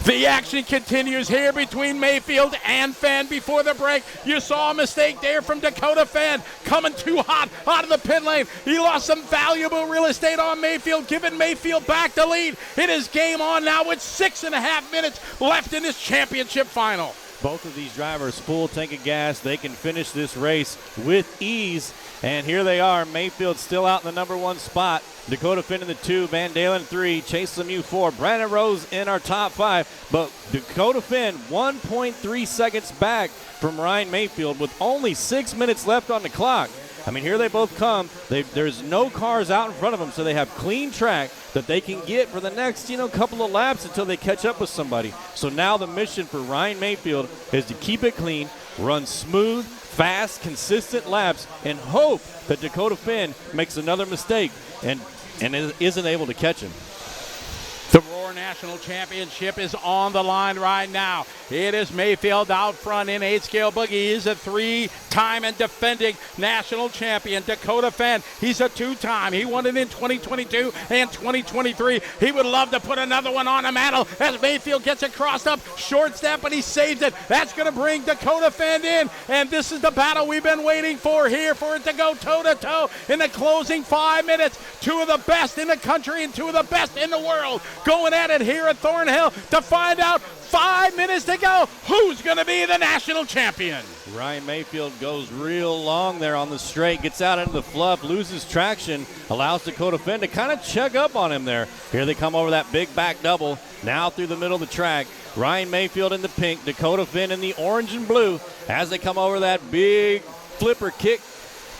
The action continues here between Mayfield and Fenn before the break. You saw a mistake there from Dakota Fenn coming too hot out of the pit lane. He lost some valuable real estate on Mayfield, giving Mayfield back the lead. It is game on now with 6.5 minutes left in this championship final. Both of these drivers full tank of gas. They can finish this race with ease. And here they are. Mayfield still out in the number 1 spot. Dakota Fenn in the 2, Van Dalen 3, Chase Lemieux 4, Brandon Rose in our top 5. But Dakota Fenn 1.3 seconds back from Ryan Mayfield with only 6 minutes left on the clock. I mean, here they both come. There's no cars out in front of them, so they have clean track that they can get for the next, couple of laps until they catch up with somebody. So now the mission for Ryan Mayfield is to keep it clean, run smooth, fast, consistent laps, and hope that Dakota Fenn makes another mistake and isn't able to catch him. The Roar National Championship is on the line right now. It is Mayfield out front in 8-scale Buggy. He's a 3-time and defending national champion. Dakota Fenn, he's a 2-time. He won it in 2022 and 2023. He would love to put another one on the mantle as Mayfield gets it crossed up. Short step, but he saves it. That's going to bring Dakota Fenn in. And this is the battle we've been waiting for here, for it to go toe-to-toe in the closing 5 minutes. 2 of the best in the country and 2 of the best in the world going at it here at Thornhill to find out 5 minutes to go who's going to be the national champion. Ryan Mayfield goes real long there on the straight, gets out into the fluff, loses traction, allows Dakota Fenn to kind of check up on him there. Here they come over that big back double, now through the middle of the track. Ryan Mayfield in the pink, Dakota Fenn in the orange and blue as they come over that big flipper kick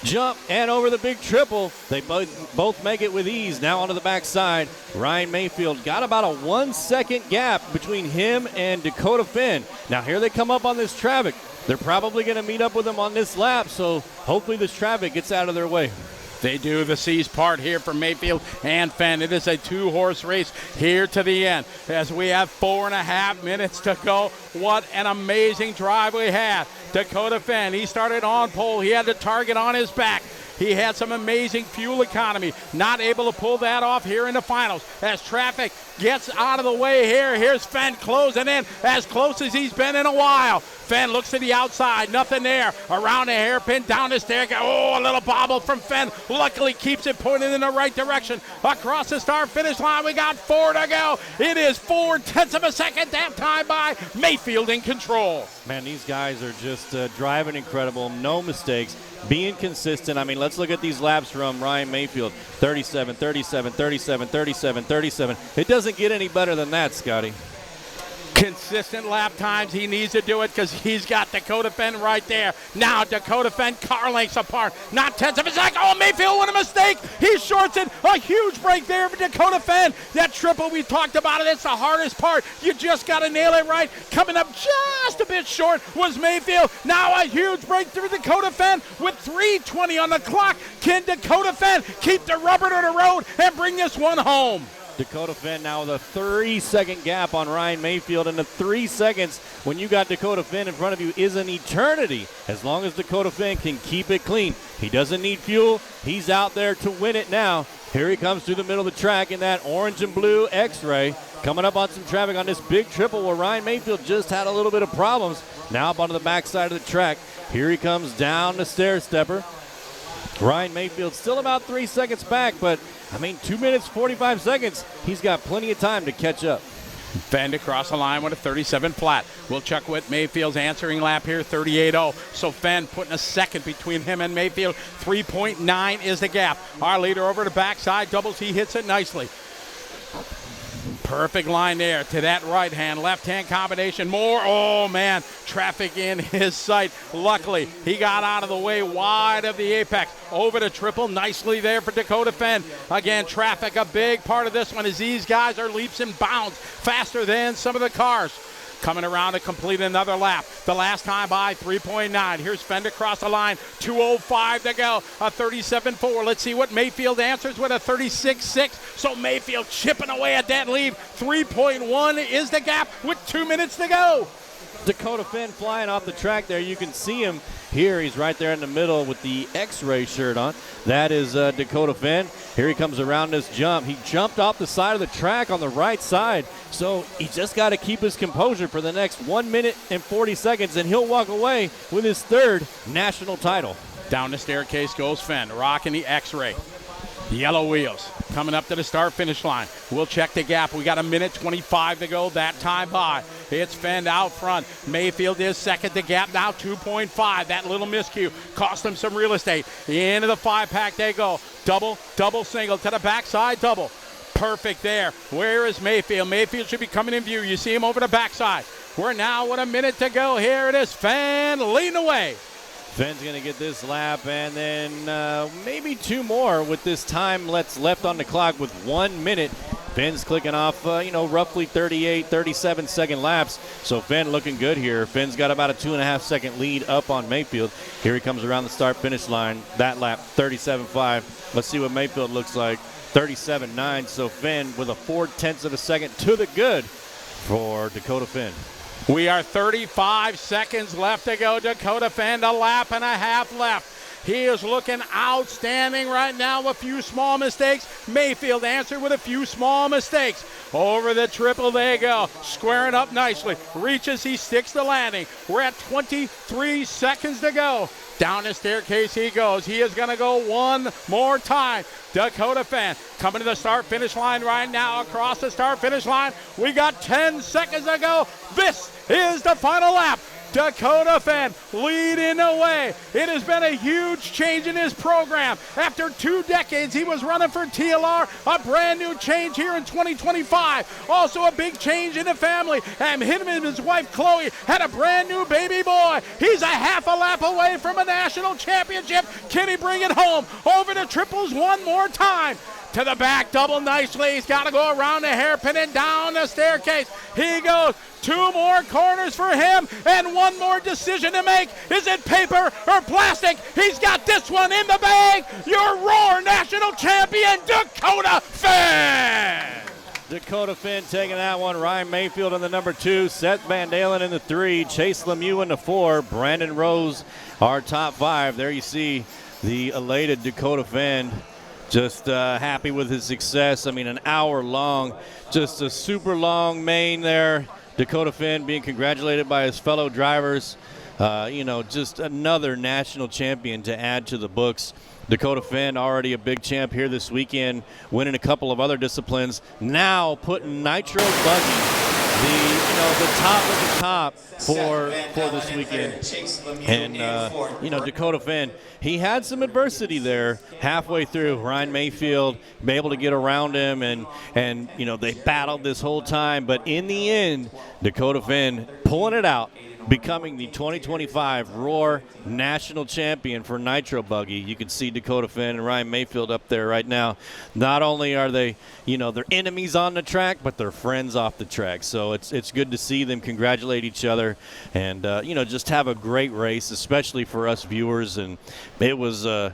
jump and over the big triple. They both make it with ease. Now onto the backside. Ryan Mayfield got about a 1 second gap between him and Dakota Fenn. Now here they come up on this traffic. They're probably going to meet up with him on this lap, so hopefully this traffic gets out of their way. They do the C's part here for Mayfield and Fenn. It is a 2-horse race here to the end as we have 4.5 minutes to go. What an amazing drive we had. Dakota Fenn, he started on pole. He had the target on his back. He had some amazing fuel economy. Not able to pull that off here in the finals as traffic gets out of the way here. Here's Fenn closing in as close as he's been in a while. Fenn looks to the outside. Nothing there. Around the hairpin, down the staircase. Oh, a little bobble from Fenn. Luckily keeps it pointed in the right direction. Across the start-finish line, we got 4 to go. It is 4/10 of a second. That time by Mayfield in control. Man, these guys are just driving incredible. No mistakes. Being consistent. I mean, let's look at these laps from Ryan Mayfield. 37, 37, 37, 37, 37. It doesn't get any better than that, Scotty. Consistent lap times. He needs to do it because he's got Dakota Fenn right there. Now Dakota Fenn car lengths apart. Not tenths of a second. Oh, Mayfield with a mistake. He shorts it. A huge break there for Dakota Fenn. That triple we talked about it. It's the hardest part. You just got to nail it right. Coming up just a bit short was Mayfield. Now a huge break through Dakota Fenn with 3:20 on the clock. Can Dakota Fenn keep the rubber to the road and bring this one home? Dakota Fenn now with a 3-second gap on Ryan Mayfield, and the 3 seconds when you got Dakota Fenn in front of you is an eternity as long as Dakota Fenn can keep it clean. He doesn't need fuel. He's out there to win it now. Here he comes through the middle of the track in that orange and blue X-ray, coming up on some traffic on this big triple where Ryan Mayfield just had a little bit of problems. Now up onto the backside of the track. Here he comes down the stair stepper. Ryan Mayfield still about 3 seconds back, but 2 minutes, 45 seconds. He's got plenty of time to catch up. Fenn across the line with a 37 flat. We'll check with Mayfield's answering lap here, 38.0. So Fenn putting a second between him and Mayfield. 3.9 is the gap. Our leader over the backside doubles. He hits it nicely. Perfect line there to that right-hand, left-hand combination. More, oh man, traffic in his sight. Luckily, he got out of the way wide of the apex. Over to triple, nicely there for Dakota Fenn. Again, traffic, a big part of this one as these guys are leaps and bounds faster than some of the cars. coming around to complete another lap. The last time by 3.9. Here's Fend across the line. 2:05 to go. A 37.4. Let's see what Mayfield answers with a 36.6. So Mayfield chipping away at that lead. 3.1 is the gap with 2 minutes to go. Dakota Finn flying off the track there. You can see him here. He's right there in the middle with the X-ray shirt on. That is Dakota Finn. Here he comes around this jump. He jumped off the side of the track on the right side. So he just got to keep his composure for the next 1 minute and 40 seconds, and he'll walk away with his third national title. Down the staircase goes Finn, rocking the X-ray. Yellow wheels coming up to the start-finish line. We'll check the gap. We got a minute 25 to go that time by. It's Fend out front. Mayfield is second. The gap now 2.5. That little miscue cost them some real estate. Into the 5-pack they go. Double, single to the backside, double. Perfect there. Where is Mayfield? Mayfield should be coming in view. You see him over the backside. We're now with a minute to go. Here it is. Fend leading away. Fenn's going to get this lap and then maybe two more with this time left on the clock with 1 minute. Fenn's clicking off, roughly 38, 37-second laps. So Fenn looking good here. Fenn's got about a 2.5-second lead up on Mayfield. Here he comes around the start-finish line. That lap, 37.5. Let's see what Mayfield looks like. 37.9. So Fenn with a 0.4 of a second to the good for Dakota Finn. We are 35 seconds left to go. Dakota Fend, a lap and a half left. He is looking outstanding right now. A few small mistakes. Mayfield answered with a few small mistakes. Over the triple they go. Squaring up nicely. Reaches, he sticks the landing. We're at 23 seconds to go. Down the staircase he goes. He is going to go one more time. Dakota Fend coming to the start-finish line right now. Across the start-finish line. We got 10 seconds to go. This is the final lap. Dakota Fend leading the way. It has been a huge change in his program. After 2 decades, he was running for TLR. A brand new change here in 2025. Also a big change in the family. And him and his wife, Chloe, had a brand new baby boy. He's a half a lap away from a national championship. Can he bring it home? Over the triples one more time. To the back, double nicely. He's got to go around the hairpin and down the staircase. He goes. 2 more corners for him and 1 more decision to make. Is it paper or plastic? He's got this one in the bag. Your Roar National Champion, Dakota Fend. Dakota Finn taking that one. Ryan Mayfield in the number 2. Seth Van Dalen in the 3. Chase Lemieux in the 4. Brandon Rose, our top 5. There you see the elated Dakota Fend. Just happy with his success. I mean, an hour long. Just a super long main there. Dakota Finn being congratulated by his fellow drivers. Just another national champion to add to the books. Dakota Finn already a big champ here this weekend, winning a couple of other disciplines. Now putting Nitro Buggy, the top of the top for this weekend. And, Dakota Finn, he had some adversity there halfway through. Ryan Mayfield be able to get around him, and they battled this whole time. But in the end, Dakota Finn pulling it out, becoming the 2025 Roar National Champion for Nitro Buggy. You can see Dakota Finn and Ryan Mayfield up there right now. Not only are they, they're enemies on the track, but they're friends off the track. So it's good to see them congratulate each other and, just have a great race, especially for us viewers. And it was a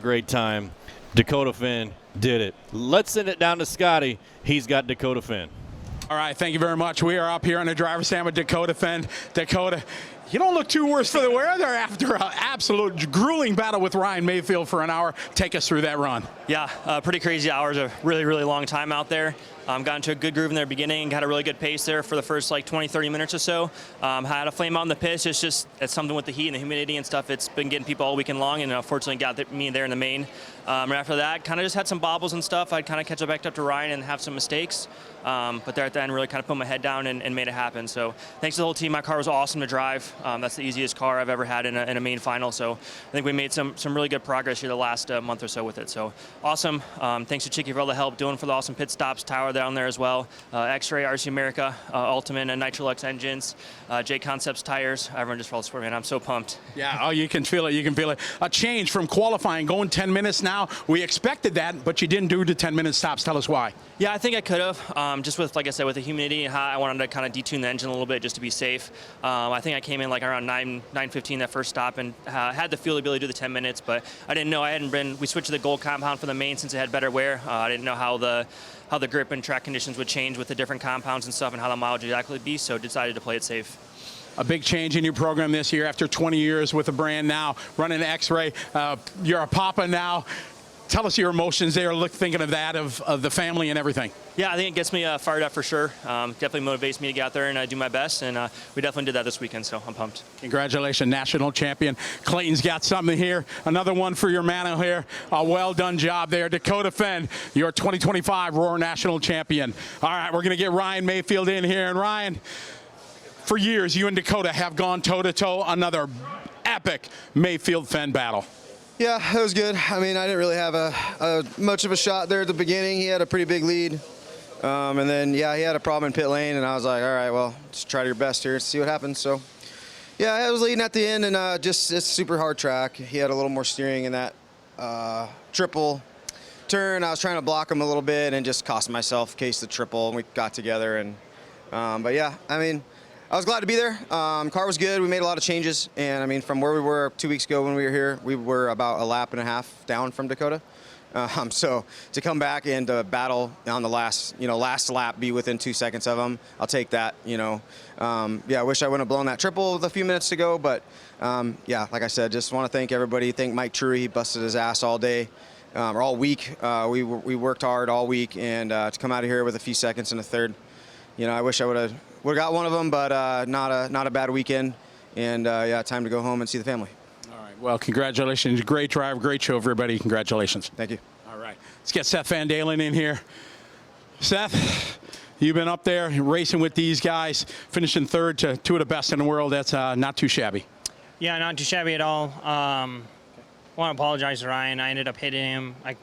great time. Dakota Finn did it. Let's send it down to Scotty. He's got Dakota Finn. All right, thank you very much. We are up here on the driver's stand with Dakota Fend. Dakota, you don't look too worse for the wear there after an absolute grueling battle with Ryan Mayfield for an hour. Take us through that run. Yeah, pretty crazy hours. A really, really long time out there. Got into a good groove in the beginning, got a really good pace there for the first 20, 30 minutes or so. Had a flame out in the pits. It's something with the heat and the humidity and stuff. It's been getting people all weekend long, and unfortunately got me there in the main. Right after that, kind of just had some bobbles and stuff. I'd kind of catch up to Ryan and have some mistakes. But there at the end, really kind of put my head down and made it happen. So thanks to the whole team. My car was awesome to drive. That's the easiest car I've ever had in a main final. So I think we made some really good progress here the last month or so with it. So awesome. Thanks to Chicky for all the help doing for the awesome pit stops. Tyler down there as well. X-Ray, RC America, Ultimate, and Nitrolux engines. J Concepts tires. Everyone just rolled sport, man. I'm so pumped. Yeah, oh, you can feel it. You can feel it. A change from qualifying, going 10 minutes now. We expected that, but you didn't do the 10-minute stops. Tell us why. Yeah, I think I could have. Just with, like I said, with the humidity and how I wanted to kind of detune the engine a little bit just to be safe. I think I came in like around 9:15 that first stop and had the fuel ability to do the 10 minutes, but I didn't know. We switched to the gold compound for the main since it had better wear. I didn't know how the grip and track conditions would change with the different compounds and stuff and how the mileage would exactly be, so decided to play it safe. A big change in your program this year after 20 years with the brand now, running X-Ray. You're a papa now. Tell us your emotions there, thinking of that, of the family and everything. Yeah, I think it gets me fired up for sure. Definitely motivates me to get out there and do my best, and we definitely did that this weekend, so I'm pumped. Congratulations, national champion. Clayton's got something here. Another one for your man here. A well-done job there. Dakota Fenn, your 2025 Roar National Champion. All right, we're going to get Ryan Mayfield in here. And Ryan, for years, you and Dakota have gone toe-to-toe. Another epic Mayfield-Fenn battle. Yeah, it was good. I mean, I didn't really have much of a shot there at the beginning. He had a pretty big lead. And then, yeah, he had a problem in pit lane, and I was like, all right, well, just try your best here and see what happens. So, yeah, I was leading at the end, and it's a super hard track. He had a little more steering in that triple turn. I was trying to block him a little bit and just cost myself, case the triple, and we got together. And but, yeah, I mean, I was glad to be there. Car was good. We made a lot of changes. And, I mean, from where we were 2 weeks ago when we were here, we were about a lap and a half down from Dakota. So to come back and to battle on the last lap, be within 2 seconds of him, I'll take that, Yeah, I wish I wouldn't have blown that triple with a few minutes to go. But, yeah, like I said, just want to thank everybody. Thank Mike Trury. He busted his ass all day. Or all week. We worked hard all week. And to come out of here with a few seconds in the third, I wish I would have got one of them, but not a bad weekend, and yeah, time to go home and see the family. All right. Well, congratulations. Great drive, great show, everybody. Congratulations. Thank you. All right. Let's get Seth Van Dalen in here. Seth, you've been up there racing with these guys, finishing third to two of the best in the world. That's not too shabby. Yeah, not too shabby at all. I want to apologize to Ryan. I ended up hitting him. I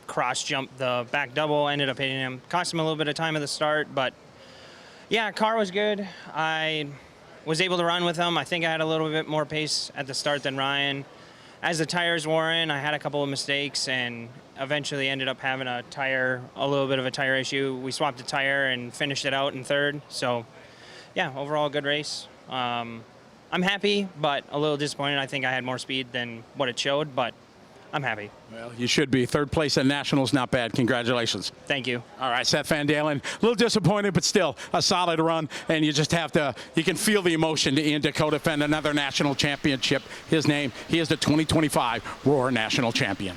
cross-jumped the back double, ended up hitting him. Cost him a little bit of time at the start, but yeah, car was good. I was able to run with him. I think I had a little bit more pace at the start than Ryan. As the tires wore in, I had a couple of mistakes and eventually ended up having a little bit of a tire issue. We swapped a tire and finished it out in third. So, yeah, overall good race. I'm happy, but a little disappointed. I think I had more speed than what it showed, but I'm happy. Well, you should be. Third place at Nationals, not bad. Congratulations. Thank you. All right, Seth Van Dalen, a little disappointed, but still a solid run. And you just have to, you can feel the emotion in Dakota Fenn, another national championship. His name, he is the 2025 Roar National Champion.